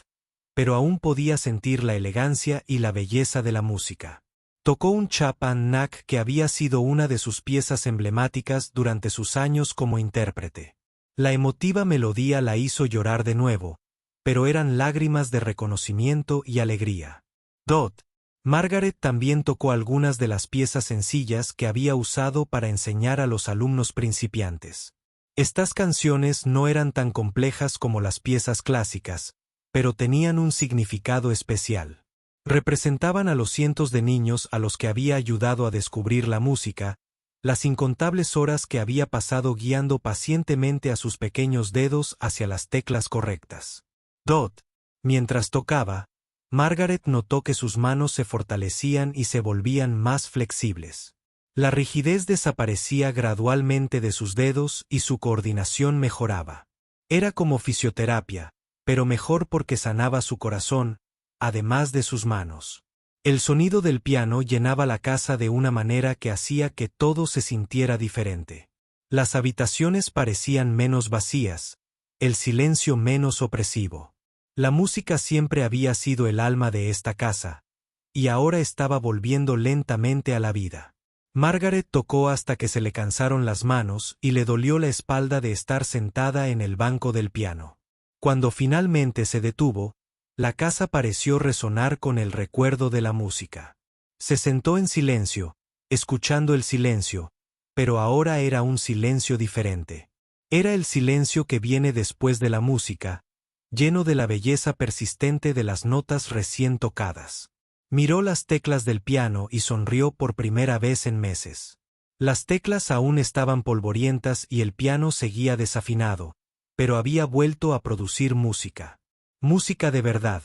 Speaker 1: pero aún podía sentir la elegancia y la belleza de la música. Tocó un Chopin Knack que había sido una de sus piezas emblemáticas durante sus años como intérprete. La emotiva melodía la hizo llorar de nuevo, pero eran lágrimas de reconocimiento y alegría. Margaret también tocó algunas de las piezas sencillas que había usado para enseñar a los alumnos principiantes. Estas canciones no eran tan complejas como las piezas clásicas, pero tenían un significado especial. Representaban a los cientos de niños a los que había ayudado a descubrir la música, las incontables horas que había pasado guiando pacientemente a sus pequeños dedos hacia las teclas correctas. Mientras tocaba, Margaret notó que sus manos se fortalecían y se volvían más flexibles. La rigidez desaparecía gradualmente de sus dedos y su coordinación mejoraba. Era como fisioterapia, pero mejor porque sanaba su corazón, además de sus manos. El sonido del piano llenaba la casa de una manera que hacía que todo se sintiera diferente. Las habitaciones parecían menos vacías, el silencio menos opresivo. La música siempre había sido el alma de esta casa, y ahora estaba volviendo lentamente a la vida. Margaret tocó hasta que se le cansaron las manos y le dolió la espalda de estar sentada en el banco del piano. Cuando finalmente se detuvo, la casa pareció resonar con el recuerdo de la música. Se sentó en silencio, escuchando el silencio, pero ahora era un silencio diferente. Era el silencio que viene después de la música, lleno de la belleza persistente de las notas recién tocadas. Miró las teclas del piano y sonrió por primera vez en meses. Las teclas aún estaban polvorientas y el piano seguía desafinado, pero había vuelto a producir música. Música de verdad,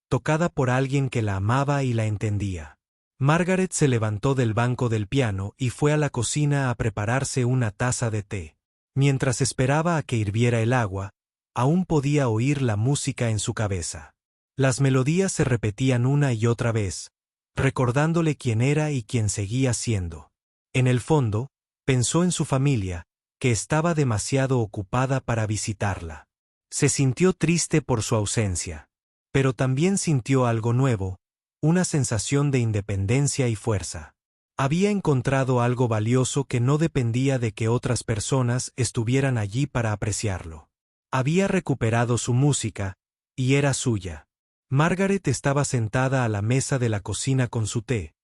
Speaker 1: tocada por alguien que la amaba y la entendía. Margaret se levantó del banco del piano y fue a la cocina a prepararse una taza de té. Mientras esperaba a que hirviera el agua, aún podía oír la música en su cabeza. Las melodías se repetían una y otra vez, recordándole quién era y quién seguía siendo. En el fondo, pensó en su familia, que estaba demasiado ocupada para visitarla. Se sintió triste por su ausencia, pero también sintió algo nuevo, una sensación de independencia y fuerza. Había encontrado algo valioso que no dependía de que otras personas estuvieran allí para apreciarlo. Había recuperado su música, y era suya. Margaret estaba sentada a la mesa de la cocina con su té,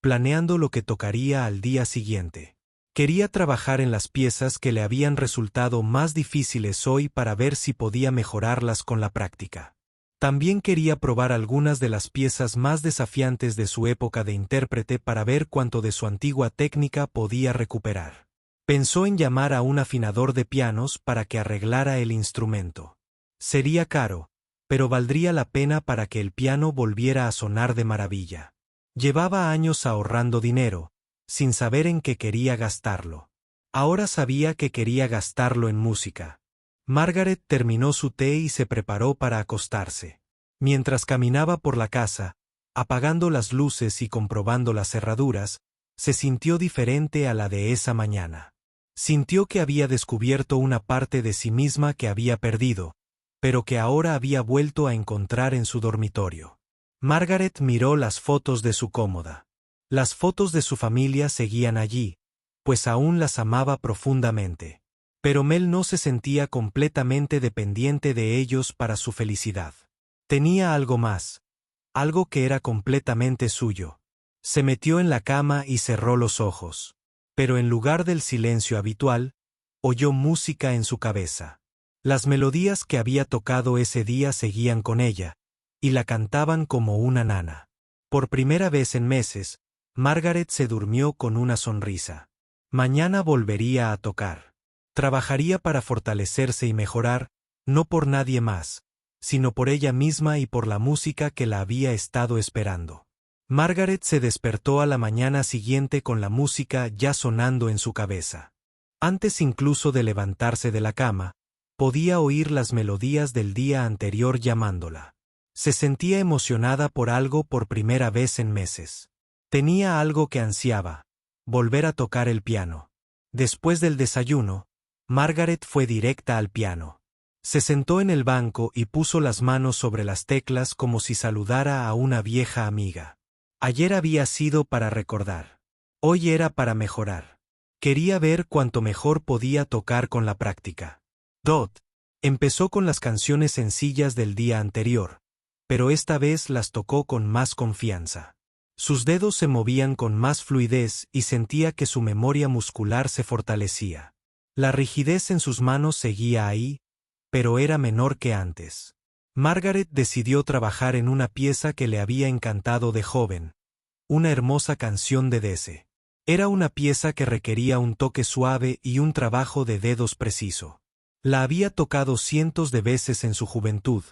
Speaker 1: planeando lo que tocaría al día siguiente. Quería trabajar en las piezas que le habían resultado más difíciles hoy para ver si podía mejorarlas con la práctica. También quería probar algunas de las piezas más desafiantes de su época de intérprete para ver cuánto de su antigua técnica podía recuperar. Pensó en llamar a un afinador de pianos para que arreglara el instrumento. Sería caro, pero valdría la pena para que el piano volviera a sonar de maravilla. Llevaba años ahorrando dinero, sin saber en qué quería gastarlo. Ahora sabía que quería gastarlo en música. Margaret terminó su té y se preparó para acostarse. Mientras caminaba por la casa, apagando las luces y comprobando las cerraduras, se sintió diferente a la de esa mañana. Sintió que había descubierto una parte de sí misma que había perdido, pero que ahora había vuelto a encontrar en su dormitorio. Margaret miró las fotos de su cómoda. Las fotos de su familia seguían allí, pues aún las amaba profundamente. Pero Mel no se sentía completamente dependiente de ellos para su felicidad. Tenía algo más, algo que era completamente suyo. Se metió en la cama y cerró los ojos. Pero en lugar del silencio habitual, oyó música en su cabeza. Las melodías que había tocado ese día seguían con ella, y la cantaban como una nana. Por primera vez en meses, Margaret se durmió con una sonrisa. Mañana volvería a tocar. Trabajaría para fortalecerse y mejorar, no por nadie más, sino por ella misma y por la música que la había estado esperando. Margaret se despertó a la mañana siguiente con la música ya sonando en su cabeza. Antes incluso de levantarse de la cama, podía oír las melodías del día anterior llamándola. Se sentía emocionada por algo por primera vez en meses. Tenía algo que ansiaba: volver a tocar el piano. Después del desayuno, Margaret fue directa al piano. Se sentó en el banco y puso las manos sobre las teclas como si saludara a una vieja amiga. Ayer había sido para recordar. Hoy era para mejorar. Quería ver cuánto mejor podía tocar con la práctica. Dot empezó con las canciones sencillas del día anterior, pero esta vez las tocó con más confianza. Sus dedos se movían con más fluidez y sentía que su memoria muscular se fortalecía. La rigidez en sus manos seguía ahí, pero era menor que antes. Margaret decidió trabajar en una pieza que le había encantado de joven, una hermosa canción de Dese. Era una pieza que requería un toque suave y un trabajo de dedos preciso. La había tocado cientos de veces en su juventud,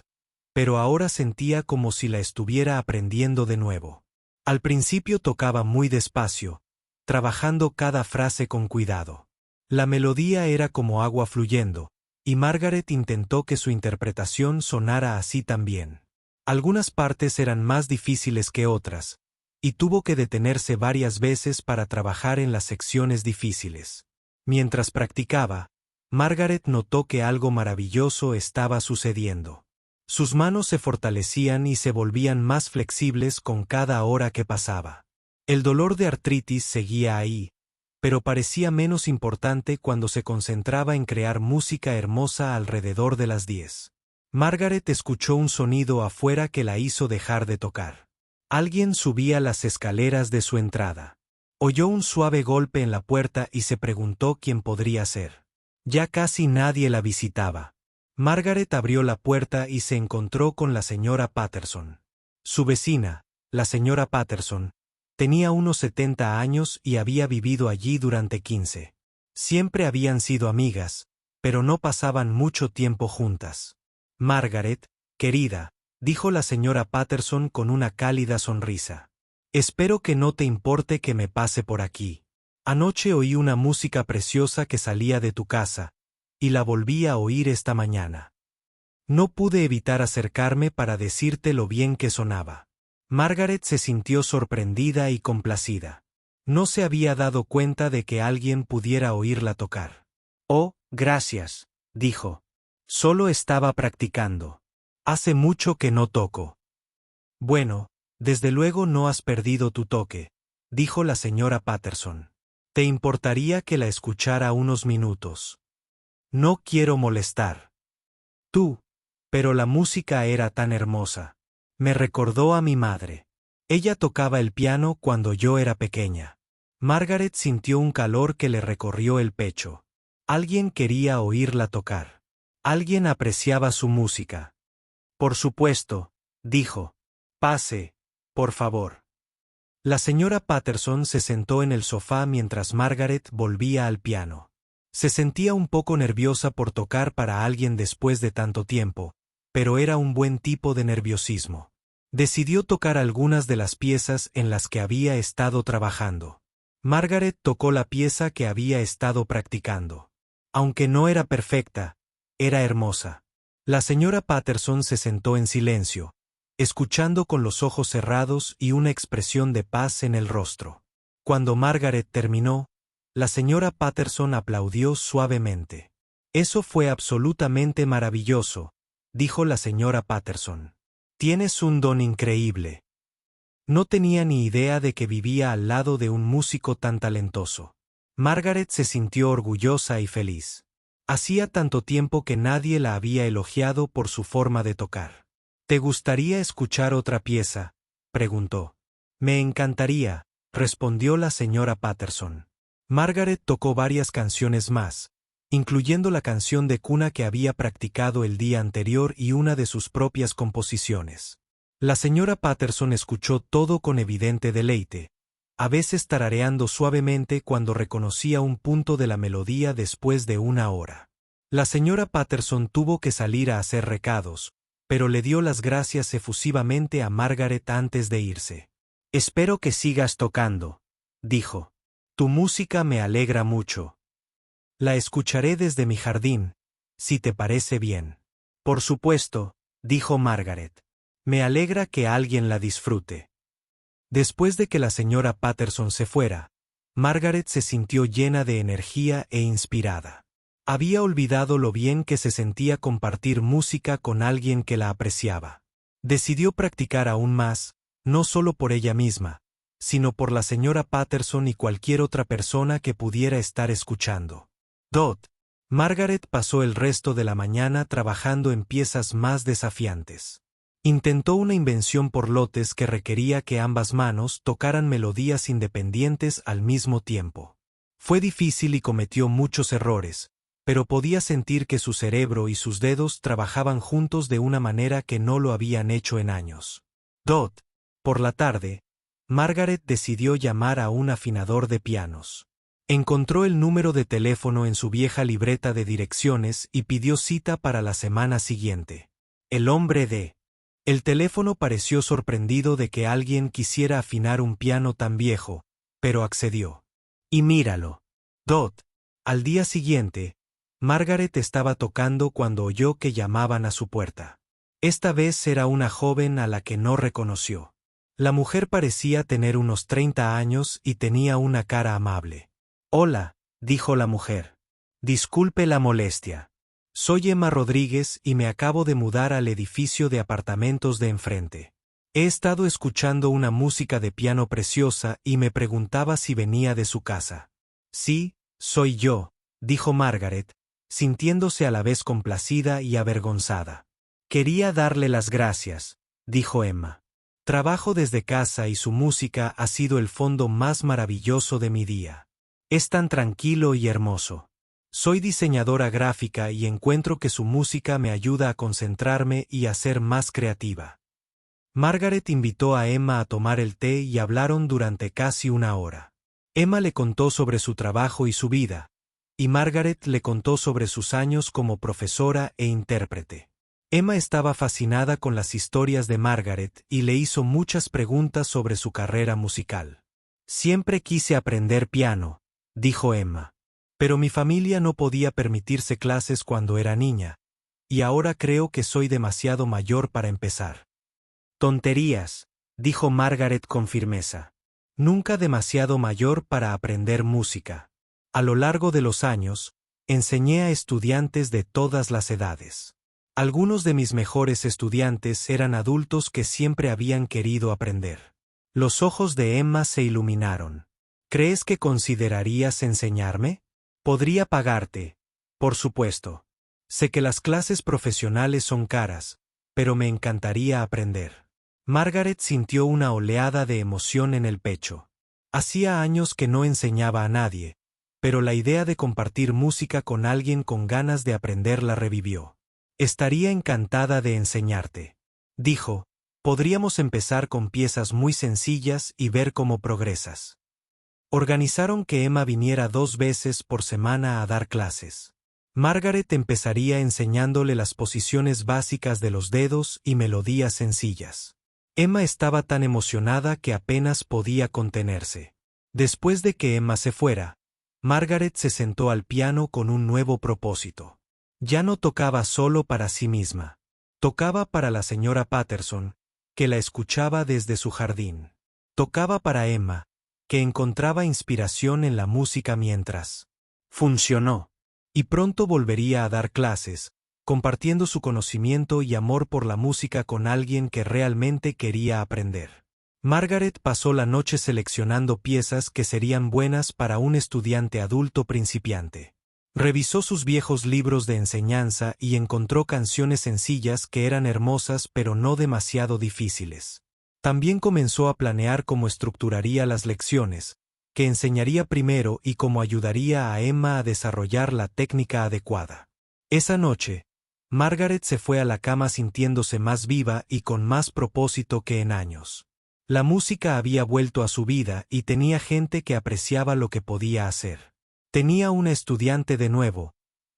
Speaker 1: pero ahora sentía como si la estuviera aprendiendo de nuevo. Al principio tocaba muy despacio, trabajando cada frase con cuidado. La melodía era como agua fluyendo, y Margaret intentó que su interpretación sonara así también. Algunas partes eran más difíciles que otras, y tuvo que detenerse varias veces para trabajar en las secciones difíciles. Mientras practicaba, Margaret notó que algo maravilloso estaba sucediendo. Sus manos se fortalecían y se volvían más flexibles con cada hora que pasaba. El dolor de artritis seguía ahí, pero parecía menos importante cuando se concentraba en crear música hermosa alrededor de las 10. Margaret escuchó un sonido afuera que la hizo dejar de tocar. Alguien subía las escaleras de su entrada. Oyó un suave golpe en la puerta y se preguntó quién podría ser. Ya casi nadie la visitaba. Margaret abrió la puerta y se encontró con la señora Patterson. Su vecina, la señora Patterson, tenía unos 70 años y había vivido allí durante 15. Siempre habían sido amigas, pero no pasaban mucho tiempo juntas. Margaret, querida, dijo la señora Patterson con una cálida sonrisa. Espero que no te importe que me pase por aquí. Anoche oí una música preciosa que salía de tu casa, y la volví a oír esta mañana. No pude evitar acercarme para decirte lo bien que sonaba. Margaret se sintió sorprendida y complacida. No se había dado cuenta de que alguien pudiera oírla tocar. Oh, gracias, dijo. Solo estaba practicando. Hace mucho que no toco. Bueno, desde luego no has perdido tu toque, dijo la señora Patterson. ¿Te importaría que la escuchara unos minutos? No quiero molestar. Tú. Pero la música era tan hermosa. Me recordó a mi madre. Ella tocaba el piano cuando yo era pequeña. Margaret sintió un calor que le recorrió el pecho. Alguien quería oírla tocar. Alguien apreciaba su música. Por supuesto, dijo. Pase, por favor. La señora Patterson se sentó en el sofá mientras Margaret volvía al piano. Se sentía un poco nerviosa por tocar para alguien después de tanto tiempo, pero era un buen tipo de nerviosismo. Decidió tocar algunas de las piezas en las que había estado trabajando. Margaret tocó la pieza que había estado practicando. Aunque no era perfecta, era hermosa. La señora Patterson se sentó en silencio, escuchando con los ojos cerrados y una expresión de paz en el rostro. Cuando Margaret terminó, la señora Patterson aplaudió suavemente. Eso fue absolutamente maravilloso, dijo la señora Patterson. Tienes un don increíble. No tenía ni idea de que vivía al lado de un músico tan talentoso. Margaret se sintió orgullosa y feliz. Hacía tanto tiempo que nadie la había elogiado por su forma de tocar. ¿Te gustaría escuchar otra pieza?, preguntó. Me encantaría, respondió la señora Patterson. Margaret tocó varias canciones más, incluyendo la canción de cuna que había practicado el día anterior y una de sus propias composiciones. La señora Patterson escuchó todo con evidente deleite, a veces tarareando suavemente cuando reconocía un punto de la melodía después de una hora. La señora Patterson tuvo que salir a hacer recados, pero le dio las gracias efusivamente a Margaret antes de irse. Espero que sigas tocando, dijo. Tu música me alegra mucho. La escucharé desde mi jardín, si te parece bien. Por supuesto, dijo Margaret. Me alegra que alguien la disfrute. Después de que la señora Patterson se fuera, Margaret se sintió llena de energía e inspirada. Había olvidado lo bien que se sentía compartir música con alguien que la apreciaba. Decidió practicar aún más, no solo por ella misma, sino por la señora Patterson y cualquier otra persona que pudiera estar escuchando. Margaret pasó el resto de la mañana trabajando en piezas más desafiantes. Intentó una invención por lotes que requería que ambas manos tocaran melodías independientes al mismo tiempo. Fue difícil y cometió muchos errores, pero podía sentir que su cerebro y sus dedos trabajaban juntos de una manera que no lo habían hecho en años. Por la tarde, Margaret decidió llamar a un afinador de pianos. Encontró el número de teléfono en su vieja libreta de direcciones y pidió cita para la semana siguiente. El hombre de El teléfono pareció sorprendido de que alguien quisiera afinar un piano tan viejo, pero accedió. Y míralo. Al día siguiente, Margaret estaba tocando cuando oyó que llamaban a su puerta. Esta vez era una joven a la que no reconoció. La mujer parecía tener unos 30 años y tenía una cara amable. Hola, dijo la mujer. Disculpe la molestia. Soy Emma Rodríguez y me acabo de mudar al edificio de apartamentos de enfrente. He estado escuchando una música de piano preciosa y me preguntaba si venía de su casa. Sí, soy yo, dijo Margaret, sintiéndose a la vez complacida y avergonzada. Quería darle las gracias, dijo Emma. Trabajo desde casa y su música ha sido el fondo más maravilloso de mi día. Es tan tranquilo y hermoso. Soy diseñadora gráfica y encuentro que su música me ayuda a concentrarme y a ser más creativa. Margaret invitó a Emma a tomar el té y hablaron durante casi una hora. Emma le contó sobre su trabajo y su vida, y Margaret le contó sobre sus años como profesora e intérprete. Emma estaba fascinada con las historias de Margaret y le hizo muchas preguntas sobre su carrera musical. Siempre quise aprender piano, dijo Emma. Pero mi familia no podía permitirse clases cuando era niña, y ahora creo que soy demasiado mayor para empezar. Tonterías, dijo Margaret con firmeza. Nunca demasiado mayor para aprender música. A lo largo de los años, enseñé a estudiantes de todas las edades. Algunos de mis mejores estudiantes eran adultos que siempre habían querido aprender. Los ojos de Emma se iluminaron. ¿Crees que considerarías enseñarme? Podría pagarte, por supuesto. Sé que las clases profesionales son caras, pero me encantaría aprender. Margaret sintió una oleada de emoción en el pecho. Hacía años que no enseñaba a nadie, pero la idea de compartir música con alguien con ganas de aprender la revivió. Estaría encantada de enseñarte, dijo. Podríamos empezar con piezas muy sencillas y ver cómo progresas. Organizaron que Emma viniera 2 veces por semana a dar clases. Margaret empezaría enseñándole las posiciones básicas de los dedos y melodías sencillas. Emma estaba tan emocionada que apenas podía contenerse. Después de que Emma se fuera, Margaret se sentó al piano con un nuevo propósito. Ya no tocaba solo para sí misma. Tocaba para la señora Patterson, que la escuchaba desde su jardín. Tocaba para Emma, que encontraba inspiración en la música mientras. Funcionó. Y pronto volvería a dar clases, compartiendo su conocimiento y amor por la música con alguien que realmente quería aprender. Margaret pasó la noche seleccionando piezas que serían buenas para un estudiante adulto principiante. Revisó sus viejos libros de enseñanza y encontró canciones sencillas que eran hermosas pero no demasiado difíciles. También comenzó a planear cómo estructuraría las lecciones, qué enseñaría primero y cómo ayudaría a Emma a desarrollar la técnica adecuada. Esa noche, Margaret se fue a la cama sintiéndose más viva y con más propósito que en años. La música había vuelto a su vida y tenía gente que apreciaba lo que podía hacer. Tenía una estudiante de nuevo,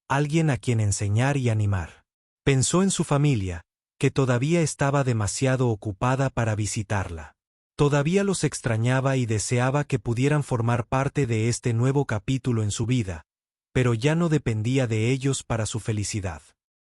Speaker 1: alguien a quien enseñar y animar. Pensó en su familia, que todavía estaba demasiado ocupada para visitarla. Todavía los extrañaba y deseaba que pudieran formar parte de este nuevo capítulo en su vida, pero ya no dependía de ellos para su felicidad.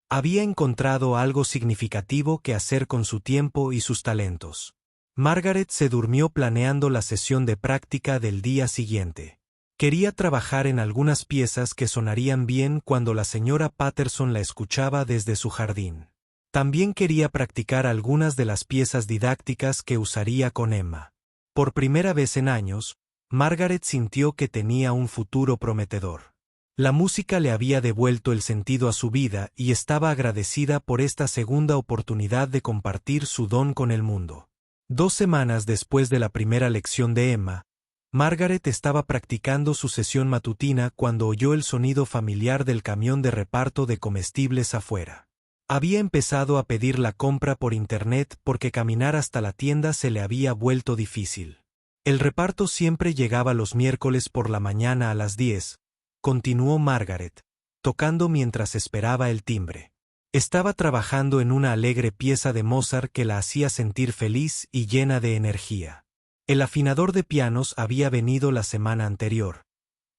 Speaker 1: Había encontrado algo significativo que hacer con su tiempo y sus talentos. Margaret se durmió planeando la sesión de práctica del día siguiente. Quería trabajar en algunas piezas que sonarían bien cuando la señora Patterson la escuchaba desde su jardín. También quería practicar algunas de las piezas didácticas que usaría con Emma. Por primera vez en años, Margaret sintió que tenía un futuro prometedor. La música le había devuelto el sentido a su vida y estaba agradecida por esta segunda oportunidad de compartir su don con el mundo. 2 semanas después de la primera lección de Emma, Margaret estaba practicando su sesión matutina cuando oyó el sonido familiar del camión de reparto de comestibles afuera. Había empezado a pedir la compra por internet porque caminar hasta la tienda se le había vuelto difícil. El reparto siempre llegaba los miércoles por la mañana a las 10, continuó Margaret, tocando mientras esperaba el timbre. Estaba trabajando en una alegre pieza de Mozart que la hacía sentir feliz y llena de energía. El afinador de pianos había venido la semana anterior,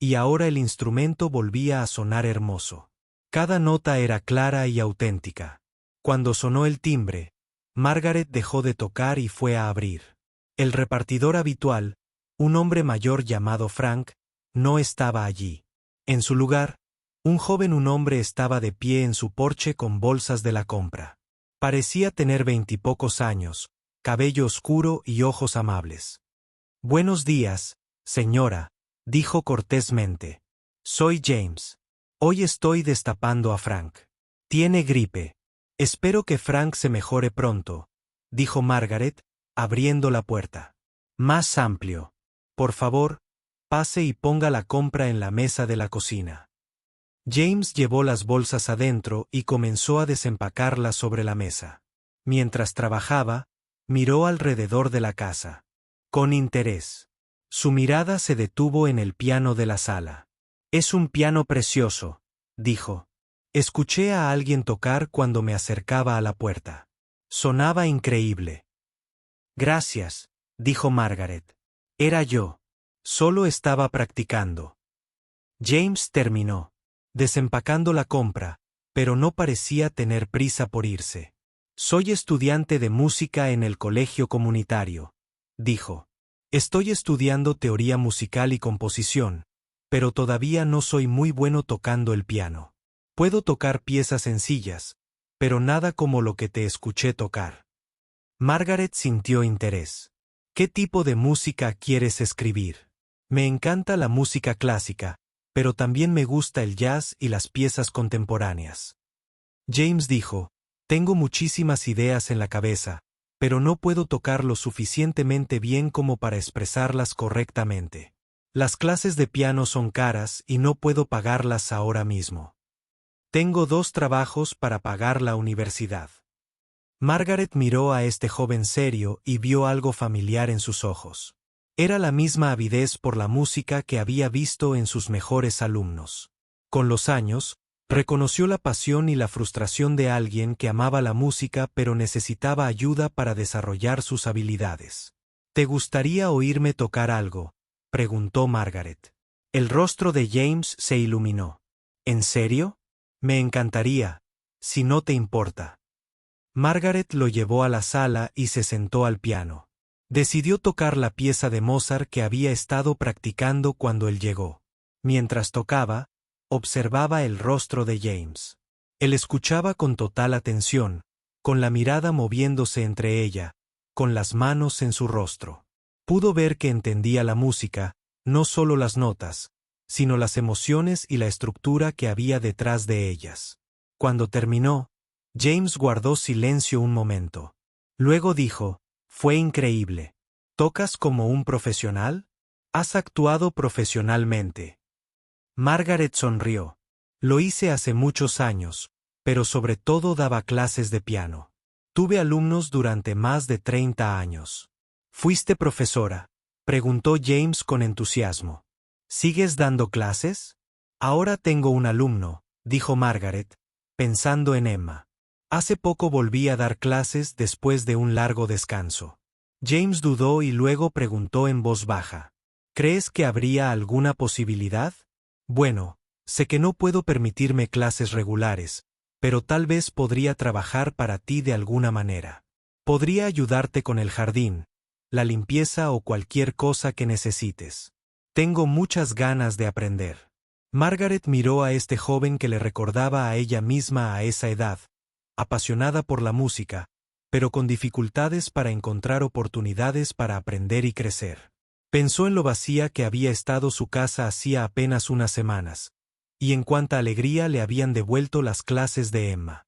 Speaker 1: y ahora el instrumento volvía a sonar hermoso. Cada nota era clara y auténtica. Cuando sonó el timbre, Margaret dejó de tocar y fue a abrir. El repartidor habitual, un hombre mayor llamado Frank, no estaba allí. En su lugar, un hombre estaba de pie en su porche con bolsas de la compra. Parecía tener 20 y pocos años, cabello oscuro y ojos amables. «Buenos días, señora», dijo cortésmente. «Soy James. Hoy estoy destapando a Frank. Tiene gripe. Espero que Frank se mejore pronto», dijo Margaret, abriendo la puerta. «Más amplio. Por favor, pase y ponga la compra en la mesa de la cocina». James llevó las bolsas adentro y comenzó a desempacarlas sobre la mesa. Mientras trabajaba, miró alrededor de la casa. Con interés. Su mirada se detuvo en el piano de la sala. «Es un piano precioso», dijo. «Escuché a alguien tocar cuando me acercaba a la puerta. Sonaba increíble». «Gracias», dijo Margaret. «Era yo. Solo estaba practicando». James terminó, desempacando la compra, pero no parecía tener prisa por irse. «Soy estudiante de música en el colegio comunitario», dijo. «Estoy estudiando teoría musical y composición, pero todavía no soy muy bueno tocando el piano. Puedo tocar piezas sencillas, pero nada como lo que te escuché tocar». Margaret sintió interés. «¿Qué tipo de música quieres escribir?» «Me encanta la música clásica, pero también me gusta el jazz y las piezas contemporáneas». James dijo: «Tengo muchísimas ideas en la cabeza, pero no puedo tocar lo suficientemente bien como para expresarlas correctamente. Las clases de piano son caras y no puedo pagarlas ahora mismo. Tengo 2 trabajos para pagar la universidad». Margaret miró a este joven serio y vio algo familiar en sus ojos. Era la misma avidez por la música que había visto en sus mejores alumnos. Con los años, reconoció la pasión y la frustración de alguien que amaba la música pero necesitaba ayuda para desarrollar sus habilidades. «¿Te gustaría oírme tocar algo?», preguntó Margaret. El rostro de James se iluminó. «¿En serio? Me encantaría, si no te importa». Margaret lo llevó a la sala y se sentó al piano. Decidió tocar la pieza de Mozart que había estado practicando cuando él llegó. Mientras tocaba, observaba el rostro de James. Él escuchaba con total atención, con la mirada moviéndose entre ella, con las manos en su rostro. Pudo ver que entendía la música, no solo las notas, sino las emociones y la estructura que había detrás de ellas. Cuando terminó, James guardó silencio un momento. Luego dijo: «Fue increíble. ¿Tocas como un profesional? ¿Has actuado profesionalmente?» Margaret sonrió. «Lo hice hace muchos años, pero sobre todo daba clases de piano. Tuve alumnos durante más de 30 años». «¿Fuiste profesora?», preguntó James con entusiasmo. «¿Sigues dando clases?» «Ahora tengo un alumno», dijo Margaret, pensando en Emma. «Hace poco volví a dar clases después de un largo descanso». James dudó y luego preguntó en voz baja: «¿Crees que habría alguna posibilidad?» «Bueno, sé que no puedo permitirme clases regulares, pero tal vez podría trabajar para ti de alguna manera. Podría ayudarte con el jardín, la limpieza o cualquier cosa que necesites. Tengo muchas ganas de aprender». Margaret miró a este joven que le recordaba a ella misma a esa edad, apasionada por la música, pero con dificultades para encontrar oportunidades para aprender y crecer. Pensó en lo vacía que había estado su casa hacía apenas unas semanas, y en cuánta alegría le habían devuelto las clases de Emma.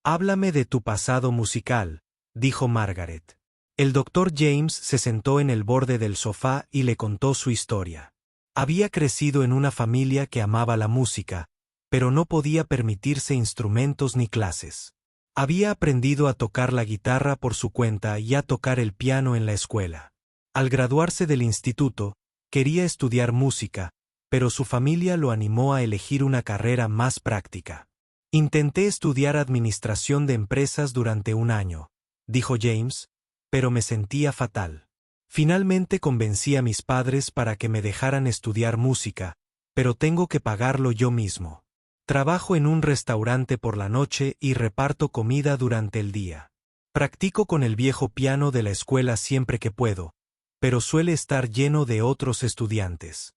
Speaker 1: «Háblame de tu pasado musical», dijo Margaret. El doctor James se sentó en el borde del sofá y le contó su historia. Había crecido en una familia que amaba la música, pero no podía permitirse instrumentos ni clases. Había aprendido a tocar la guitarra por su cuenta y a tocar el piano en la escuela. Al graduarse del instituto, quería estudiar música, pero su familia lo animó a elegir una carrera más práctica. «Intenté estudiar administración de empresas durante un año», dijo James, «pero me sentía fatal. Finalmente convencí a mis padres para que me dejaran estudiar música, pero tengo que pagarlo yo mismo. Trabajo en un restaurante por la noche y reparto comida durante el día. Practico con el viejo piano de la escuela siempre que puedo, pero suele estar lleno de otros estudiantes».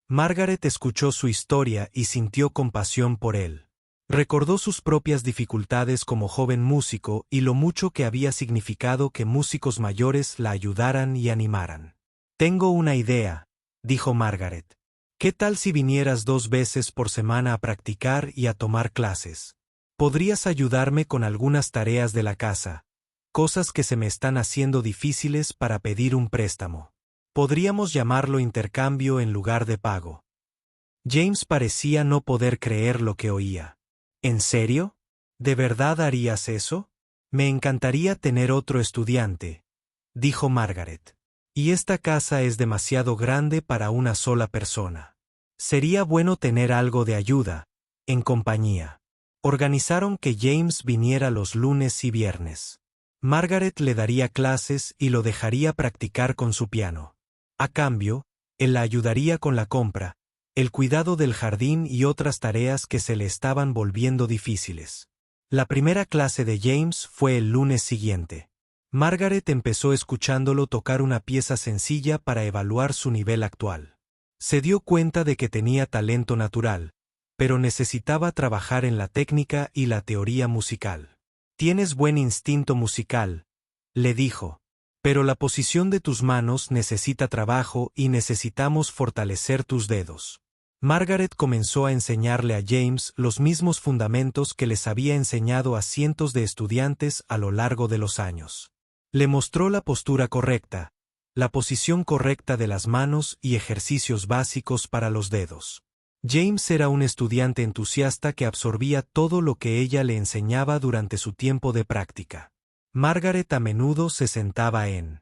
Speaker 1: Margaret escuchó su historia y sintió compasión por él. Recordó sus propias dificultades como joven músico y lo mucho que había significado que músicos mayores la ayudaran y animaran. «Tengo una idea», dijo Margaret. «¿Qué tal si vinieras 2 veces por semana a practicar y a tomar clases? Podrías ayudarme con algunas tareas de la casa, cosas que se me están haciendo difíciles para pedir un préstamo. Podríamos llamarlo intercambio en lugar de pago». James parecía no poder creer lo que oía. ¿En serio? ¿De verdad harías eso? Me encantaría tener otro estudiante, dijo Margaret. Y esta casa es demasiado grande para una sola persona. Sería bueno tener algo de ayuda, en compañía. Organizaron que James viniera los lunes y viernes. Margaret le daría clases y lo dejaría practicar con su piano. A cambio, él la ayudaría con la compra, el cuidado del jardín y otras tareas que se le estaban volviendo difíciles. La primera clase de James fue el lunes siguiente. Margaret empezó escuchándolo tocar una pieza sencilla para evaluar su nivel actual. Se dio cuenta de que tenía talento natural, pero necesitaba trabajar en la técnica y la teoría musical. Tienes buen instinto musical, le dijo, pero la posición de tus manos necesita trabajo y necesitamos fortalecer tus dedos. Margaret comenzó a enseñarle a James los mismos fundamentos que les había enseñado a cientos de estudiantes a lo largo de los años. Le mostró la postura correcta, la posición correcta de las manos y ejercicios básicos para los dedos. James era un estudiante entusiasta que absorbía todo lo que ella le enseñaba durante su tiempo de práctica. Margaret a menudo se sentaba en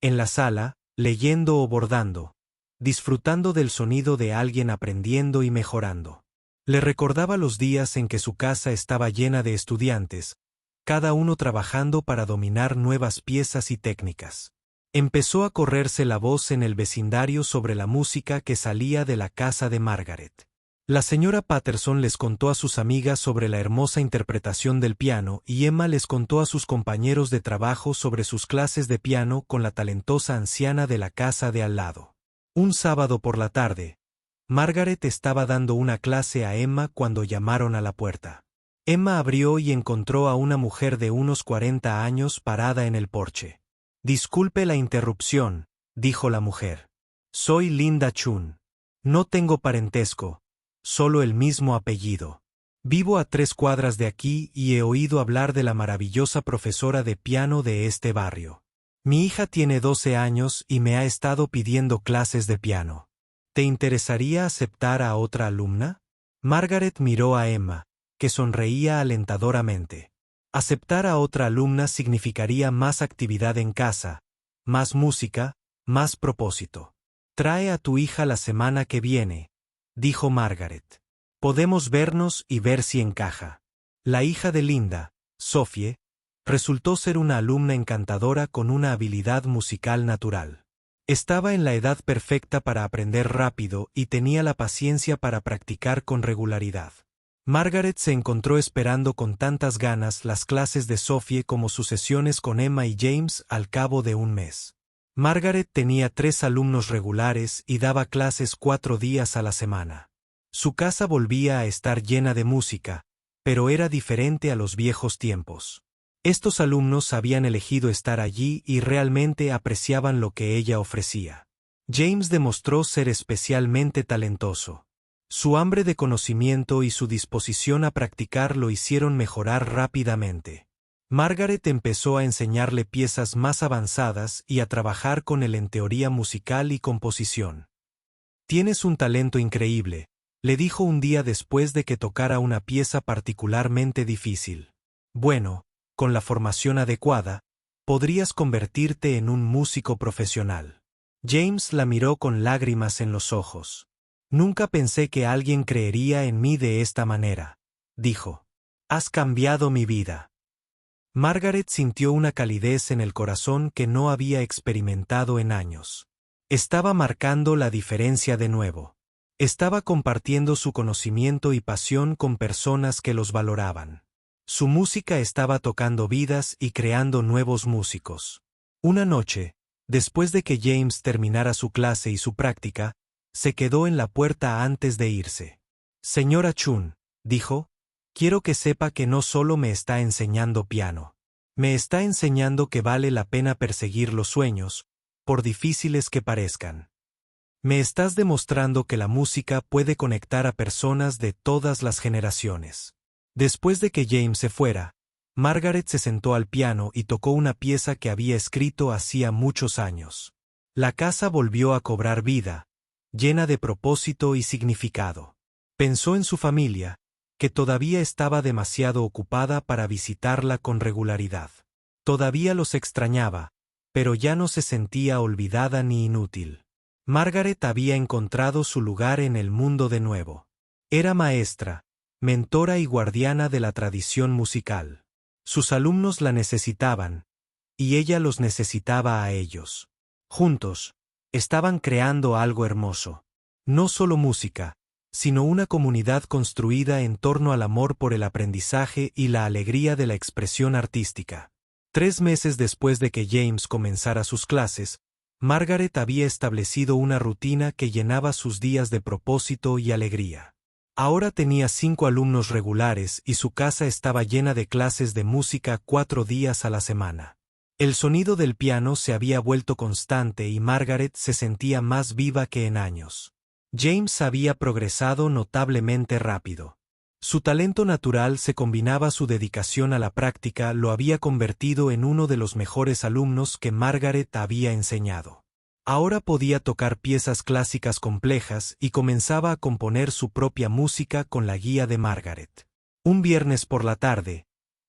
Speaker 1: la sala, leyendo o bordando, disfrutando del sonido de alguien aprendiendo y mejorando. Le recordaba los días en que su casa estaba llena de estudiantes, cada uno trabajando para dominar nuevas piezas y técnicas. Empezó a correrse la voz en el vecindario sobre la música que salía de la casa de Margaret. La señora Patterson les contó a sus amigas sobre la hermosa interpretación del piano y Emma les contó a sus compañeros de trabajo sobre sus clases de piano con la talentosa anciana de la casa de al lado. Un sábado por la tarde, Margaret estaba dando una clase a Emma cuando llamaron a la puerta. Emma abrió y encontró a una mujer de unos 40 años parada en el porche. Disculpe la interrupción, dijo la mujer. Soy Linda Chun. No tengo parentesco, solo el mismo apellido. Vivo a 3 cuadras de aquí y he oído hablar de la maravillosa profesora de piano de este barrio. Mi hija tiene 12 años y me ha estado pidiendo clases de piano. ¿Te interesaría aceptar a otra alumna? Margaret miró a Emma, que sonreía alentadoramente. Aceptar a otra alumna significaría más actividad en casa, más música, más propósito. Trae a tu hija la semana que viene, dijo Margaret. Podemos vernos y ver si encaja. La hija de Linda, Sophie, resultó ser una alumna encantadora con una habilidad musical natural. Estaba en la edad perfecta para aprender rápido y tenía la paciencia para practicar con regularidad. Margaret se encontró esperando con tantas ganas las clases de Sophie como sus sesiones con Emma y James al cabo de un mes. Margaret tenía 3 alumnos regulares y daba clases 4 días a la semana. Su casa volvía a estar llena de música, pero era diferente a los viejos tiempos. Estos alumnos habían elegido estar allí y realmente apreciaban lo que ella ofrecía. James demostró ser especialmente talentoso. Su hambre de conocimiento y su disposición a practicar lo hicieron mejorar rápidamente. Margaret empezó a enseñarle piezas más avanzadas y a trabajar con él en teoría musical y composición. Tienes un talento increíble, le dijo un día después de que tocara una pieza particularmente difícil. Bueno, con la formación adecuada, podrías convertirte en un músico profesional. James la miró con lágrimas en los ojos. Nunca pensé que alguien creería en mí de esta manera, dijo. Has cambiado mi vida. Margaret sintió una calidez en el corazón que no había experimentado en años. Estaba marcando la diferencia de nuevo. Estaba compartiendo su conocimiento y pasión con personas que los valoraban. Su música estaba tocando vidas y creando nuevos músicos. Una noche, después de que James terminara su clase y su práctica, se quedó en la puerta antes de irse. Señora Chun, dijo, quiero que sepa que no solo me está enseñando piano. Me está enseñando que vale la pena perseguir los sueños, por difíciles que parezcan. Me estás demostrando que la música puede conectar a personas de todas las generaciones. Después de que James se fuera, Margaret se sentó al piano y tocó una pieza que había escrito hacía muchos años. La casa volvió a cobrar vida, llena de propósito y significado. Pensó en su familia, que todavía estaba demasiado ocupada para visitarla con regularidad. Todavía los extrañaba, pero ya no se sentía olvidada ni inútil. Margaret había encontrado su lugar en el mundo de nuevo. Era maestra, mentora y guardiana de la tradición musical. Sus alumnos la necesitaban, y ella los necesitaba a ellos. Juntos, estaban creando algo hermoso. No solo música, sino una comunidad construida en torno al amor por el aprendizaje y la alegría de la expresión artística. 3 meses después de que James comenzara sus clases, Margaret había establecido una rutina que llenaba sus días de propósito y alegría. Ahora tenía 5 alumnos regulares y su casa estaba llena de clases de música 4 días a la semana. El sonido del piano se había vuelto constante y Margaret se sentía más viva que en años. James había progresado notablemente rápido. Su talento natural se combinaba su dedicación a la práctica lo había convertido en uno de los mejores alumnos que Margaret había enseñado. Ahora podía tocar piezas clásicas complejas y comenzaba a componer su propia música con la guía de Margaret. Un viernes por la tarde,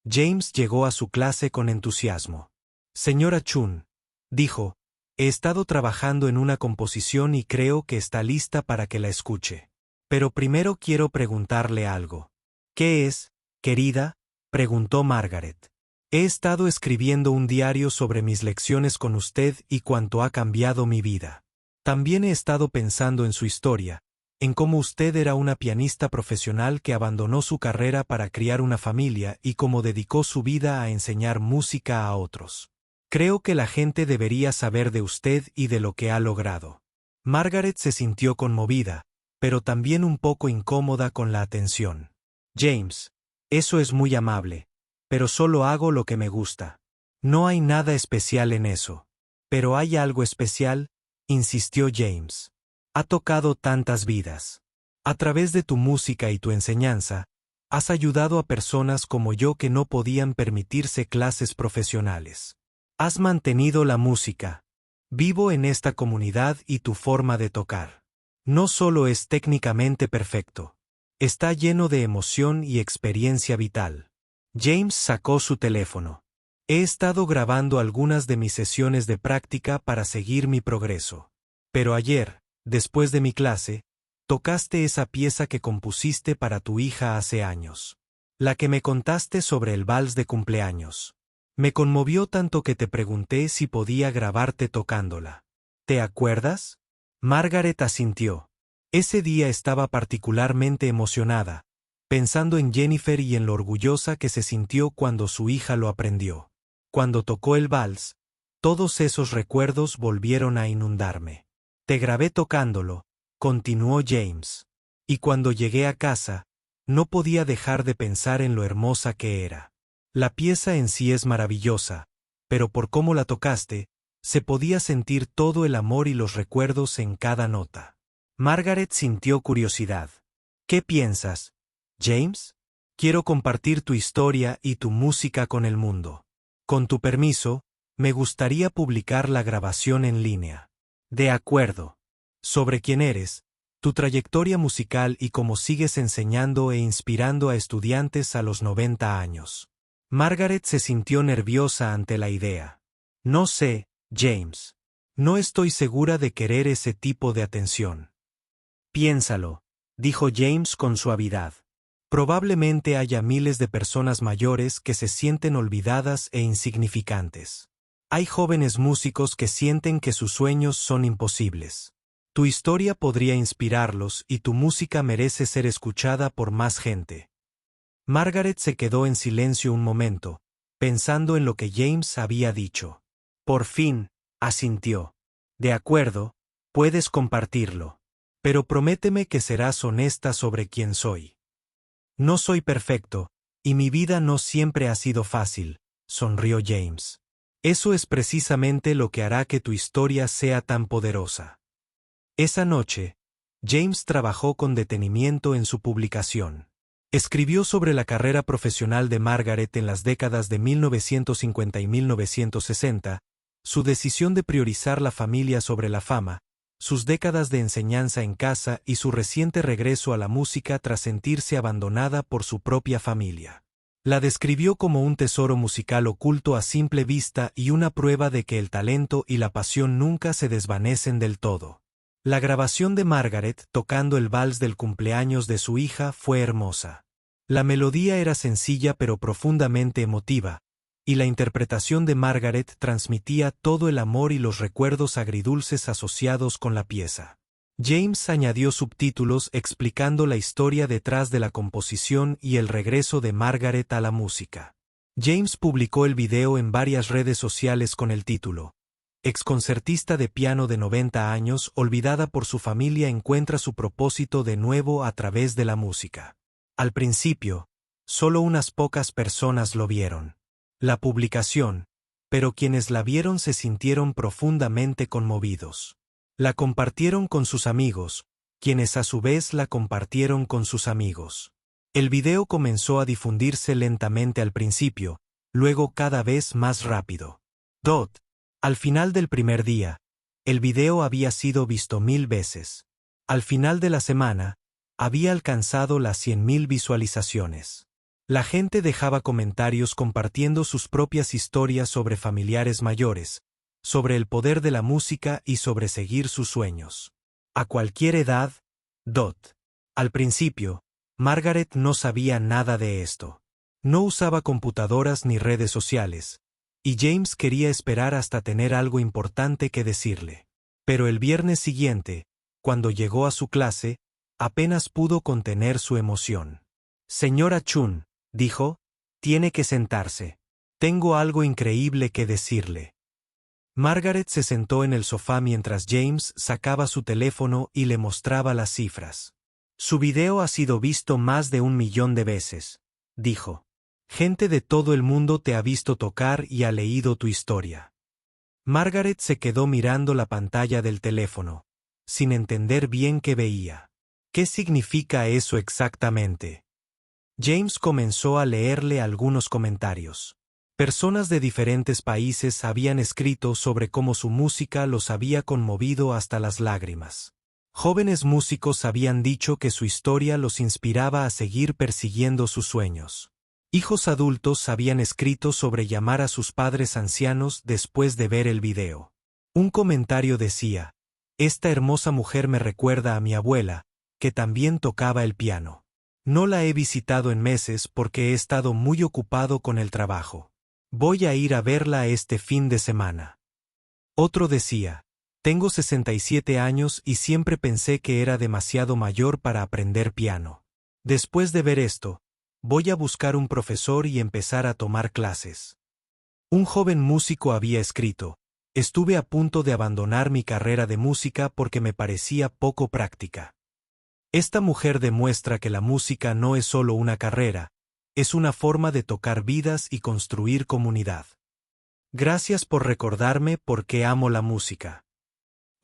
Speaker 1: James llegó a su clase con entusiasmo. «Señora Chun», dijo, «he estado trabajando en una composición y creo que está lista para que la escuche. Pero primero quiero preguntarle algo». «¿Qué es, querida?», preguntó Margaret. «He estado escribiendo un diario sobre mis lecciones con usted y cuánto ha cambiado mi vida. También he estado pensando en su historia, en cómo usted era una pianista profesional que abandonó su carrera para criar una familia y cómo dedicó su vida a enseñar música a otros. Creo que la gente debería saber de usted y de lo que ha logrado». Margaret se sintió conmovida, pero también un poco incómoda con la atención. «James, eso es muy amable, pero solo hago lo que me gusta. No hay nada especial en eso». «Pero hay algo especial», insistió James. «Ha tocado tantas vidas. A través de tu música y tu enseñanza, has ayudado a personas como yo que no podían permitirse clases profesionales. Has mantenido la música vivo en esta comunidad y tu forma de tocar. No solo es técnicamente perfecto, está lleno de emoción y experiencia vital». James sacó su teléfono. «He estado grabando algunas de mis sesiones de práctica para seguir mi progreso. Pero ayer, después de mi clase, tocaste esa pieza que compusiste para tu hija hace años. La que me contaste sobre el vals de cumpleaños. Me conmovió tanto que te pregunté si podía grabarte tocándola. ¿Te acuerdas?». Margaret asintió. Ese día estaba particularmente emocionada, pensando en Jennifer y en lo orgullosa que se sintió cuando su hija lo aprendió. «Cuando tocó el vals, todos esos recuerdos volvieron a inundarme. Te grabé tocándolo», continuó James. «Y cuando llegué a casa, no podía dejar de pensar en lo hermosa que era. La pieza en sí es maravillosa, pero por cómo la tocaste, se podía sentir todo el amor y los recuerdos en cada nota». Margaret sintió curiosidad. «¿Qué piensas, James? Quiero compartir tu historia y tu música con el mundo. Con tu permiso, me gustaría publicar la grabación en línea». «De acuerdo. Sobre quién eres, tu trayectoria musical y cómo sigues enseñando e inspirando a estudiantes a los 90 años». Margaret se sintió nerviosa ante la idea. «No sé, James. No estoy segura de querer ese tipo de atención». «Piénsalo», dijo James con suavidad. «Probablemente haya miles de personas mayores que se sienten olvidadas e insignificantes. Hay jóvenes músicos que sienten que sus sueños son imposibles. Tu historia podría inspirarlos y tu música merece ser escuchada por más gente». Margaret se quedó en silencio un momento, pensando en lo que James había dicho. Por fin, asintió. «De acuerdo, puedes compartirlo. Pero prométeme que serás honesta sobre quién soy». «No soy perfecto, y mi vida no siempre ha sido fácil», sonrió James. «Eso es precisamente lo que hará que tu historia sea tan poderosa». Esa noche, James trabajó con detenimiento en su publicación. Escribió sobre la carrera profesional de Margaret en las décadas de 1950 y 1960, su decisión de priorizar la familia sobre la fama, sus décadas de enseñanza en casa y su reciente regreso a la música tras sentirse abandonada por su propia familia. La describió como un tesoro musical oculto a simple vista y una prueba de que el talento y la pasión nunca se desvanecen del todo. La grabación de Margaret tocando el vals del cumpleaños de su hija fue hermosa. La melodía era sencilla pero profundamente emotiva, y la interpretación de Margaret transmitía todo el amor y los recuerdos agridulces asociados con la pieza. James añadió subtítulos explicando la historia detrás de la composición y el regreso de Margaret a la música. James publicó el video en varias redes sociales con el título: Exconcertista de piano de 90 años, olvidada por su familia, encuentra su propósito de nuevo a través de la música. Al principio, solo unas pocas personas lo vieron. La publicación, pero quienes la vieron se sintieron profundamente conmovidos. La compartieron con sus amigos, quienes a su vez la compartieron con sus amigos. El video comenzó a difundirse lentamente al principio, luego cada vez más rápido. Al final del primer día, el video había sido visto 1000 veces. Al final de la semana, había alcanzado las 100.000 visualizaciones. La gente dejaba comentarios compartiendo sus propias historias sobre familiares mayores, sobre el poder de la música y sobre seguir sus sueños. A cualquier edad. Al principio, Margaret no sabía nada de esto. No usaba computadoras ni redes sociales, y James quería esperar hasta tener algo importante que decirle. Pero el viernes siguiente, cuando llegó a su clase, apenas pudo contener su emoción. Señora Chun, dijo, tiene que sentarse. Tengo algo increíble que decirle. Margaret se sentó en el sofá mientras James sacaba su teléfono y le mostraba las cifras. Su video ha sido visto más de 1 millón de veces, dijo. Gente de todo el mundo te ha visto tocar y ha leído tu historia. Margaret se quedó mirando la pantalla del teléfono, sin entender bien qué veía. ¿Qué significa eso exactamente? James comenzó a leerle algunos comentarios. Personas de diferentes países habían escrito sobre cómo su música los había conmovido hasta las lágrimas. Jóvenes músicos habían dicho que su historia los inspiraba a seguir persiguiendo sus sueños. Hijos adultos habían escrito sobre llamar a sus padres ancianos después de ver el video. Un comentario decía: esta hermosa mujer me recuerda a mi abuela, que también tocaba el piano. No la he visitado en meses porque he estado muy ocupado con el trabajo. Voy a ir a verla este fin de semana. Otro decía: tengo 67 años y siempre pensé que era demasiado mayor para aprender piano. Después de ver esto, voy a buscar un profesor y empezar a tomar clases. Un joven músico había escrito: estuve a punto de abandonar mi carrera de música porque me parecía poco práctica. Esta mujer demuestra que la música no es solo una carrera, es una forma de tocar vidas y construir comunidad. Gracias por recordarme por qué amo la música.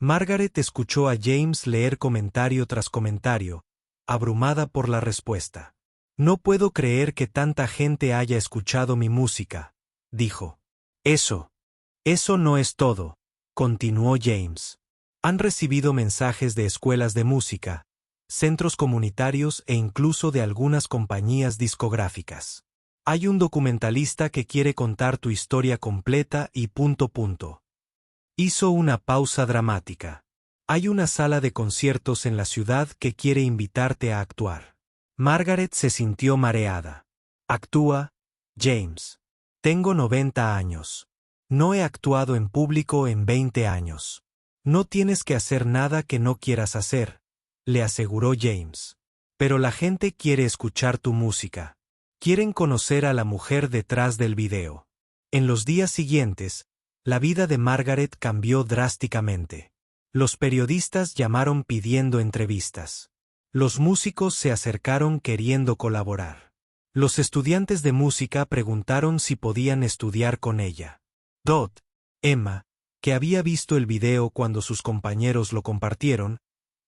Speaker 1: Margaret escuchó a James leer comentario tras comentario, abrumada por la respuesta. No puedo creer que tanta gente haya escuchado mi música, dijo. Eso no es todo, continuó James. Han recibido mensajes de escuelas de música, centros comunitarios e incluso de algunas compañías discográficas. Hay un documentalista que quiere contar tu historia completa y ... Hizo una pausa dramática. Hay una sala de conciertos en la ciudad que quiere invitarte a actuar. Margaret se sintió mareada. Actúa, James. Tengo 90 años. No he actuado en público en 20 años. No tienes que hacer nada que no quieras hacer, le aseguró James. Pero la gente quiere escuchar tu música. Quieren conocer a la mujer detrás del video. En los días siguientes, la vida de Margaret cambió drásticamente. Los periodistas llamaron pidiendo entrevistas. Los músicos se acercaron queriendo colaborar. Los estudiantes de música preguntaron si podían estudiar con ella. Emma, que había visto el video cuando sus compañeros lo compartieron,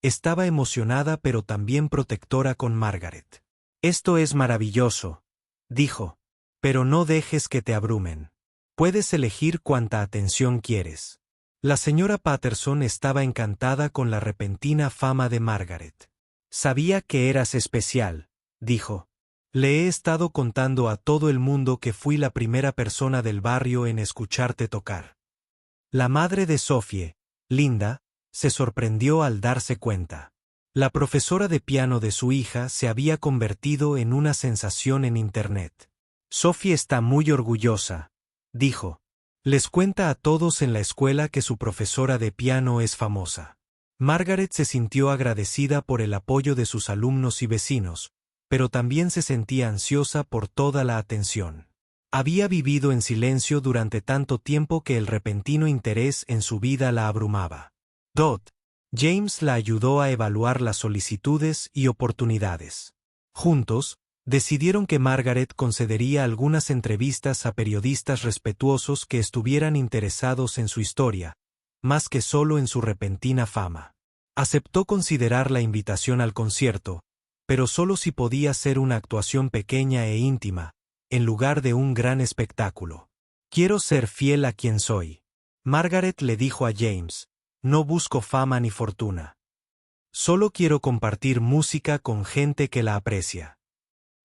Speaker 1: estaba emocionada pero también protectora con Margaret. Esto es maravilloso, dijo, pero no dejes que te abrumen. Puedes elegir cuánta atención quieres. La señora Patterson estaba encantada con la repentina fama de Margaret. Sabía que eras especial, dijo. Le he estado contando a todo el mundo que fui la primera persona del barrio en escucharte tocar. La madre de Sophie, Linda, se sorprendió al darse cuenta. La profesora de piano de su hija se había convertido en una sensación en Internet. Sophie está muy orgullosa, dijo. Les cuenta a todos en la escuela que su profesora de piano es famosa. Margaret se sintió agradecida por el apoyo de sus alumnos y vecinos, pero también se sentía ansiosa por toda la atención. Había vivido en silencio durante tanto tiempo que el repentino interés en su vida la abrumaba. James la ayudó a evaluar las solicitudes y oportunidades. Juntos, decidieron que Margaret concedería algunas entrevistas a periodistas respetuosos que estuvieran interesados en su historia, más que solo en su repentina fama. Aceptó considerar la invitación al concierto, pero solo si podía ser una actuación pequeña e íntima, en lugar de un gran espectáculo. Quiero ser fiel a quien soy. Margaret le dijo a James, no busco fama ni fortuna. Solo quiero compartir música con gente que la aprecia.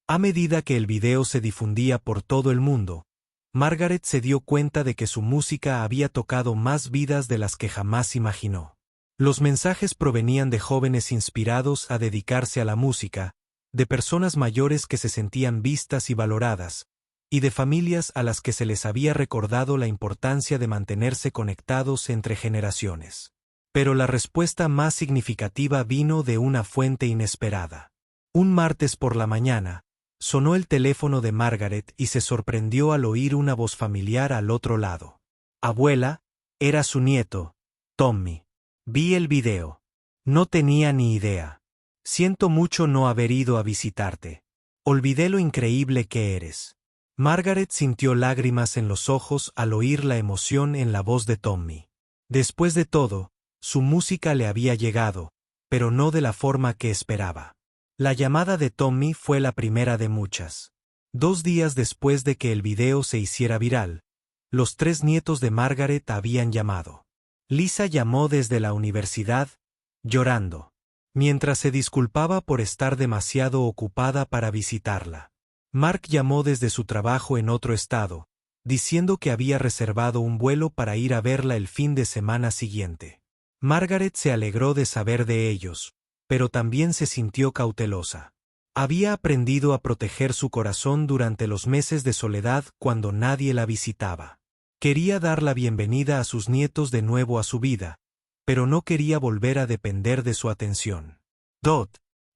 Speaker 1: A medida que el video se difundía por todo el mundo, Margaret se dio cuenta de que su música había tocado más vidas de las que jamás imaginó. Los mensajes provenían de jóvenes inspirados a dedicarse a la música, de personas mayores que se sentían vistas y valoradas, y de familias a las que se les había recordado la importancia de mantenerse conectados entre generaciones. Pero la respuesta más significativa vino de una fuente inesperada. Un martes por la mañana, sonó el teléfono de Margaret y se sorprendió al oír una voz familiar al otro lado. Abuela, era su nieto, Tommy. Vi el video. No tenía ni idea. Siento mucho no haber ido a visitarte. Olvidé lo increíble que eres. Margaret sintió lágrimas en los ojos al oír la emoción en la voz de Tommy. Después de todo, su música le había llegado, pero no de la forma que esperaba. La llamada de Tommy fue la primera de muchas. 2 días después de que el video se hiciera viral, los 3 nietos de Margaret habían llamado. Lisa llamó desde la universidad, llorando, mientras se disculpaba por estar demasiado ocupada para visitarla. Mark llamó desde su trabajo en otro estado, diciendo que había reservado un vuelo para ir a verla el fin de semana siguiente. Margaret se alegró de saber de ellos, pero también se sintió cautelosa. Había aprendido a proteger su corazón durante los meses de soledad cuando nadie la visitaba. Quería dar la bienvenida a sus nietos de nuevo a su vida, pero no quería volver a depender de su atención.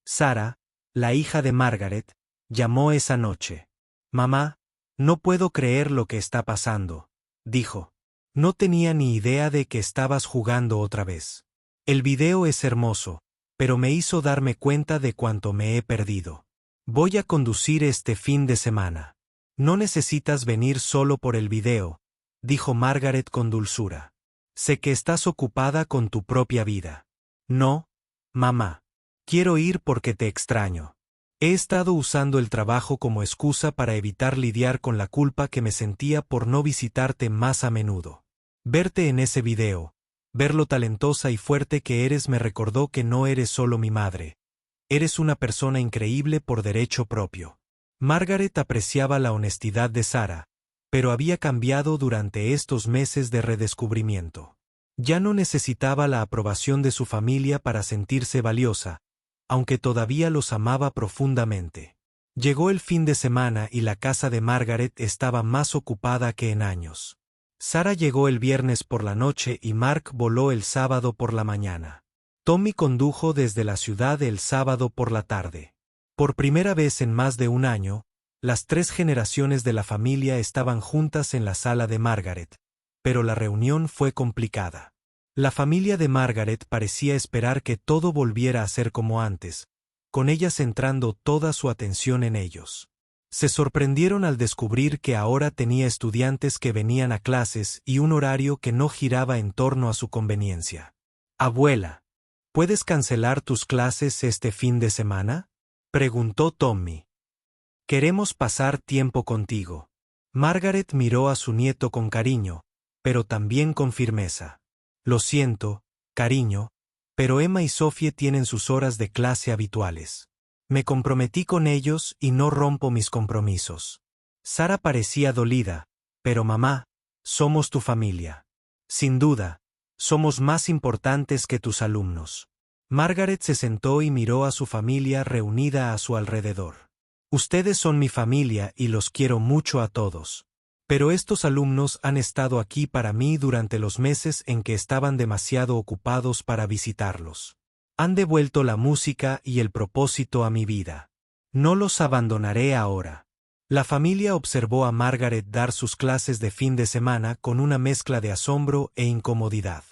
Speaker 1: Sarah, la hija de Margaret, llamó esa noche. Mamá, no puedo creer lo que está pasando, dijo. No tenía ni idea de que estabas jugando otra vez. El video es hermoso, pero me hizo darme cuenta de cuánto me he perdido. Voy a conducir este fin de semana. No necesitas venir solo por el video, dijo Margaret con dulzura. Sé que estás ocupada con tu propia vida. No, mamá. Quiero ir porque te extraño. He estado usando el trabajo como excusa para evitar lidiar con la culpa que me sentía por no visitarte más a menudo. Verte en ese video, ver lo talentosa y fuerte que eres me recordó que no eres solo mi madre. Eres una persona increíble por derecho propio. Margaret apreciaba la honestidad de Sarah, pero había cambiado durante estos meses de redescubrimiento. Ya no necesitaba la aprobación de su familia para sentirse valiosa, aunque todavía los amaba profundamente. Llegó el fin de semana y la casa de Margaret estaba más ocupada que en años. Sarah llegó el viernes por la noche y Mark voló el sábado por la mañana. Tommy condujo desde la ciudad el sábado por la tarde. Por primera vez en más de un año, las 3 generaciones de la familia estaban juntas en la sala de Margaret, pero la reunión fue complicada. La familia de Margaret parecía esperar que todo volviera a ser como antes, con ella centrando toda su atención en ellos. Se sorprendieron al descubrir que ahora tenía estudiantes que venían a clases y un horario que no giraba en torno a su conveniencia. Abuela, ¿puedes cancelar tus clases este fin de semana?, preguntó Tommy. Queremos pasar tiempo contigo. Margaret miró a su nieto con cariño, pero también con firmeza. Lo siento, cariño, pero Emma y Sophie tienen sus horas de clase habituales. Me comprometí con ellos y no rompo mis compromisos. Sara parecía dolida, pero mamá, somos tu familia. Sin duda, somos más importantes que tus alumnos. Margaret se sentó y miró a su familia reunida a su alrededor. Ustedes son mi familia y los quiero mucho a todos. Pero estos alumnos han estado aquí para mí durante los meses en que estaban demasiado ocupados para visitarlos. Han devuelto la música y el propósito a mi vida. No los abandonaré ahora. La familia observó a Margaret dar sus clases de fin de semana con una mezcla de asombro e incomodidad.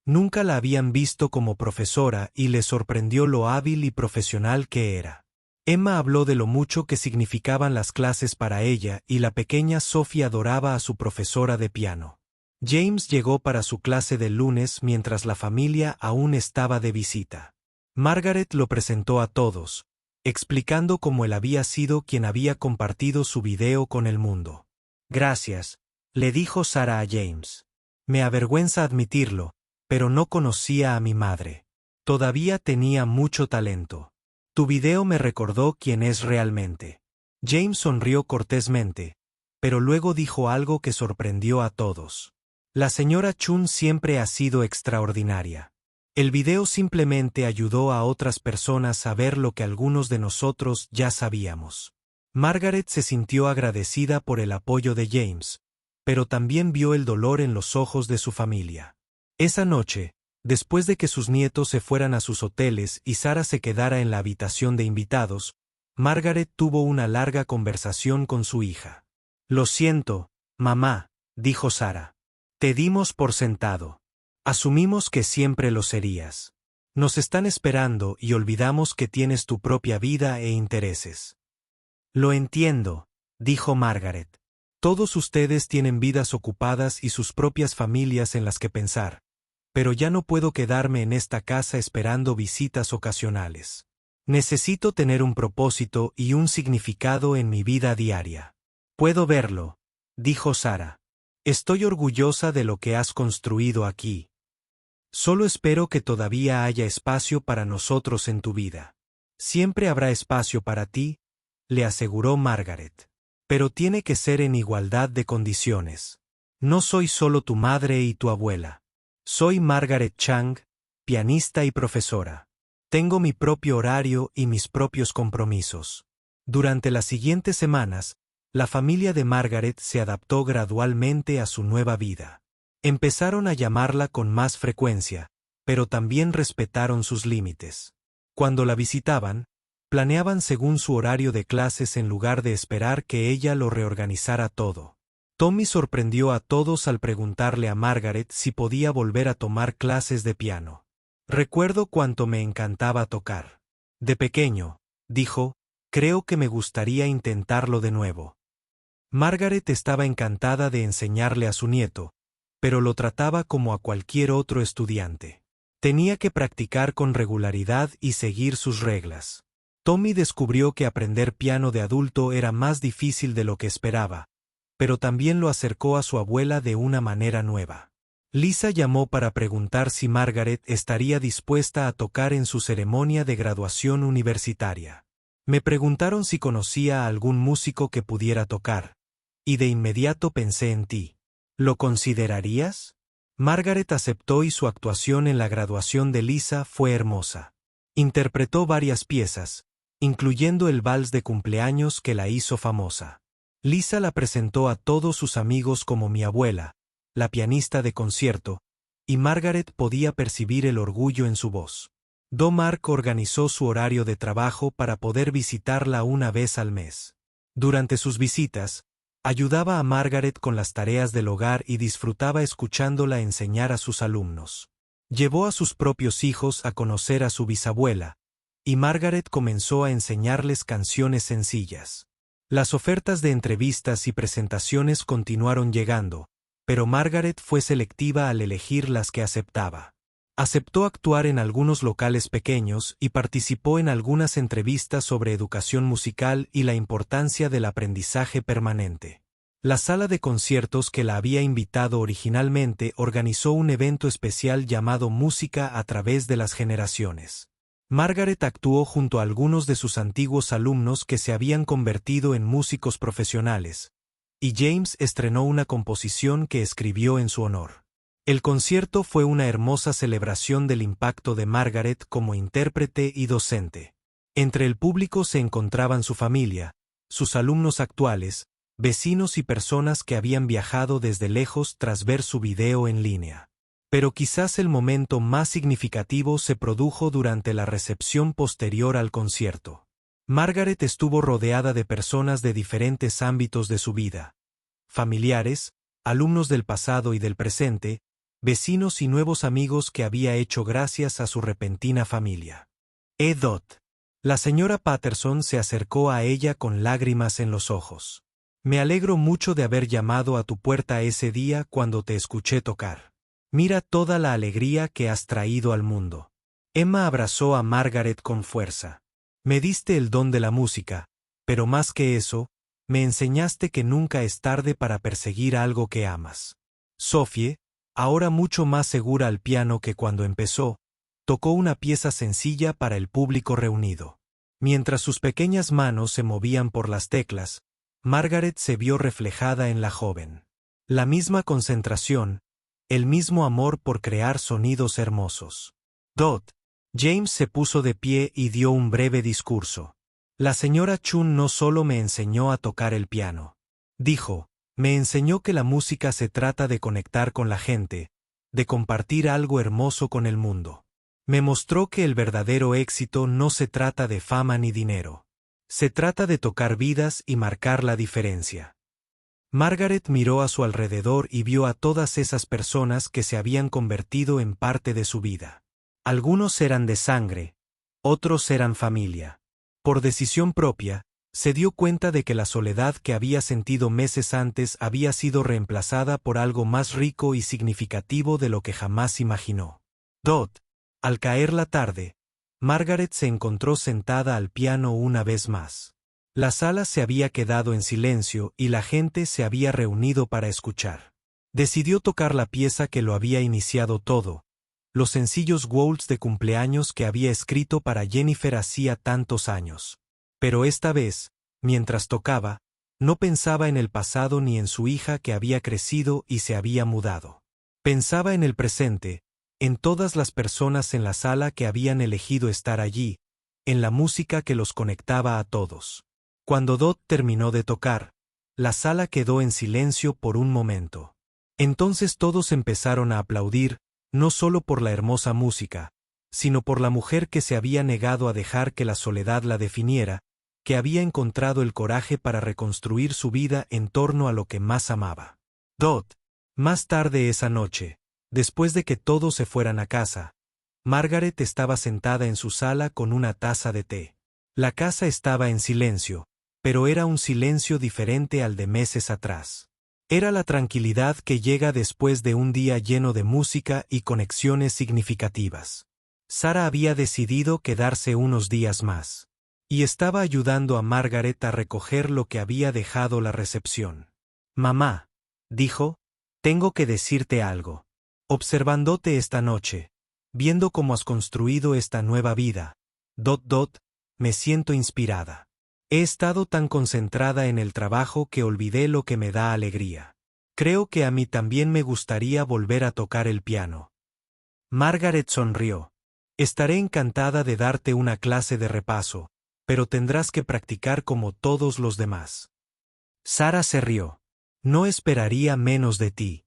Speaker 1: Nunca la habían visto como profesora y les sorprendió lo hábil y profesional que era. Emma habló de lo mucho que significaban las clases para ella y la pequeña Sophie adoraba a su profesora de piano. James llegó para su clase del lunes mientras la familia aún estaba de visita. Margaret lo presentó a todos, explicando cómo él había sido quien había compartido su video con el mundo. Gracias, le dijo Sara a James. Me avergüenza admitirlo, pero no conocía a mi madre. Todavía tenía mucho talento. Tu video me recordó quién es realmente. James sonrió cortésmente, pero luego dijo algo que sorprendió a todos. La señora Chun siempre ha sido extraordinaria. El video simplemente ayudó a otras personas a ver lo que algunos de nosotros ya sabíamos. Margaret se sintió agradecida por el apoyo de James, pero también vio el dolor en los ojos de su familia. Esa noche, después de que sus nietos se fueran a sus hoteles y Sara se quedara en la habitación de invitados, Margaret tuvo una larga conversación con su hija. Lo siento, mamá, dijo Sara. Te dimos por sentado. Asumimos que siempre lo serías. Nos están esperando y olvidamos que tienes tu propia vida e intereses. Lo entiendo, dijo Margaret. Todos ustedes tienen vidas ocupadas y sus propias familias en las que pensar. Pero ya no puedo quedarme en esta casa esperando visitas ocasionales. Necesito tener un propósito y un significado en mi vida diaria. Puedo verlo, dijo Sara. Estoy orgullosa de lo que has construido aquí. Solo espero que todavía haya espacio para nosotros en tu vida. Siempre habrá espacio para ti, le aseguró Margaret. Pero tiene que ser en igualdad de condiciones. No soy solo tu madre y tu abuela. Soy Margaret Chang, pianista y profesora. Tengo mi propio horario y mis propios compromisos. Durante las siguientes semanas, la familia de Margaret se adaptó gradualmente a su nueva vida. Empezaron a llamarla con más frecuencia, pero también respetaron sus límites. Cuando la visitaban, planeaban según su horario de clases en lugar de esperar que ella lo reorganizara todo. Tommy sorprendió a todos al preguntarle a Margaret si podía volver a tomar clases de piano. Recuerdo cuánto me encantaba tocar. De pequeño, dijo, creo que me gustaría intentarlo de nuevo. Margaret estaba encantada de enseñarle a su nieto, pero lo trataba como a cualquier otro estudiante. Tenía que practicar con regularidad y seguir sus reglas. Tommy descubrió que aprender piano de adulto era más difícil de lo que esperaba, pero también lo acercó a su abuela de una manera nueva. Lisa llamó para preguntar si Margaret estaría dispuesta a tocar en su ceremonia de graduación universitaria. Me preguntaron si conocía a algún músico que pudiera tocar, y de inmediato pensé en ti. ¿Lo considerarías? Margaret aceptó y su actuación en la graduación de Lisa fue hermosa. Interpretó varias piezas, incluyendo el vals de cumpleaños que la hizo famosa. Lisa la presentó a todos sus amigos como mi abuela, la pianista de concierto, y Margaret podía percibir el orgullo en su voz. Mark organizó su horario de trabajo para poder visitarla una vez al mes. Durante sus visitas, ayudaba a Margaret con las tareas del hogar y disfrutaba escuchándola enseñar a sus alumnos. Llevó a sus propios hijos a conocer a su bisabuela, y Margaret comenzó a enseñarles canciones sencillas. Las ofertas de entrevistas y presentaciones continuaron llegando, pero Margaret fue selectiva al elegir las que aceptaba. Aceptó actuar en algunos locales pequeños y participó en algunas entrevistas sobre educación musical y la importancia del aprendizaje permanente. La sala de conciertos que la había invitado originalmente organizó un evento especial llamado Música a través de las generaciones. Margaret actuó junto a algunos de sus antiguos alumnos que se habían convertido en músicos profesionales, y James estrenó una composición que escribió en su honor. El concierto fue una hermosa celebración del impacto de Margaret como intérprete y docente. Entre el público se encontraban su familia, sus alumnos actuales, vecinos y personas que habían viajado desde lejos tras ver su video en línea. Pero quizás el momento más significativo se produjo durante la recepción posterior al concierto. Margaret estuvo rodeada de personas de diferentes ámbitos de su vida: familiares, alumnos del pasado y del presente, vecinos y nuevos amigos que había hecho gracias a su repentina familia. La señora Patterson se acercó a ella con lágrimas en los ojos. Me alegro mucho de haber llamado a tu puerta ese día cuando te escuché tocar. Mira toda la alegría que has traído al mundo. Emma abrazó a Margaret con fuerza. Me diste el don de la música, pero más que eso, me enseñaste que nunca es tarde para perseguir algo que amas. Sophie, ahora mucho más segura al piano que cuando empezó, tocó una pieza sencilla para el público reunido. Mientras sus pequeñas manos se movían por las teclas, Margaret se vio reflejada en la joven. La misma concentración, el mismo amor por crear sonidos hermosos. James se puso de pie y dio un breve discurso. La señora Chun no solo me enseñó a tocar el piano. Dijo, me enseñó que la música se trata de conectar con la gente, de compartir algo hermoso con el mundo. Me mostró que el verdadero éxito no se trata de fama ni dinero. Se trata de tocar vidas y marcar la diferencia. Margaret miró a su alrededor y vio a todas esas personas que se habían convertido en parte de su vida. Algunos eran de sangre, otros eran familia. Por decisión propia, se dio cuenta de que la soledad que había sentido meses antes había sido reemplazada por algo más rico y significativo de lo que jamás imaginó. Al caer la tarde, Margaret se encontró sentada al piano una vez más. La sala se había quedado en silencio y la gente se había reunido para escuchar. Decidió tocar la pieza que lo había iniciado todo, los sencillos waltz de cumpleaños que había escrito para Jennifer hacía tantos años. Pero esta vez, mientras tocaba, no pensaba en el pasado ni en su hija que había crecido y se había mudado. Pensaba en el presente, en todas las personas en la sala que habían elegido estar allí, en la música que los conectaba a todos. Cuando Dot terminó de tocar, la sala quedó en silencio por un momento. Entonces todos empezaron a aplaudir, no solo por la hermosa música, sino por la mujer que se había negado a dejar que la soledad la definiera, que había encontrado el coraje para reconstruir su vida en torno a lo que más amaba. Más tarde esa noche, después de que todos se fueran a casa, Margaret estaba sentada en su sala con una taza de té. La casa estaba en silencio, pero era un silencio diferente al de meses atrás. Era la tranquilidad que llega después de un día lleno de música y conexiones significativas. Sarah había decidido quedarse unos días más, y estaba ayudando a Margaret a recoger lo que había dejado la recepción. Mamá, dijo, tengo que decirte algo. Observándote esta noche, viendo cómo has construido esta nueva vida, me siento inspirada. He estado tan concentrada en el trabajo que olvidé lo que me da alegría. Creo que a mí también me gustaría volver a tocar el piano. Margaret sonrió. Estaré encantada de darte una clase de repaso, pero tendrás que practicar como todos los demás. Sarah se rió. No esperaría menos de ti.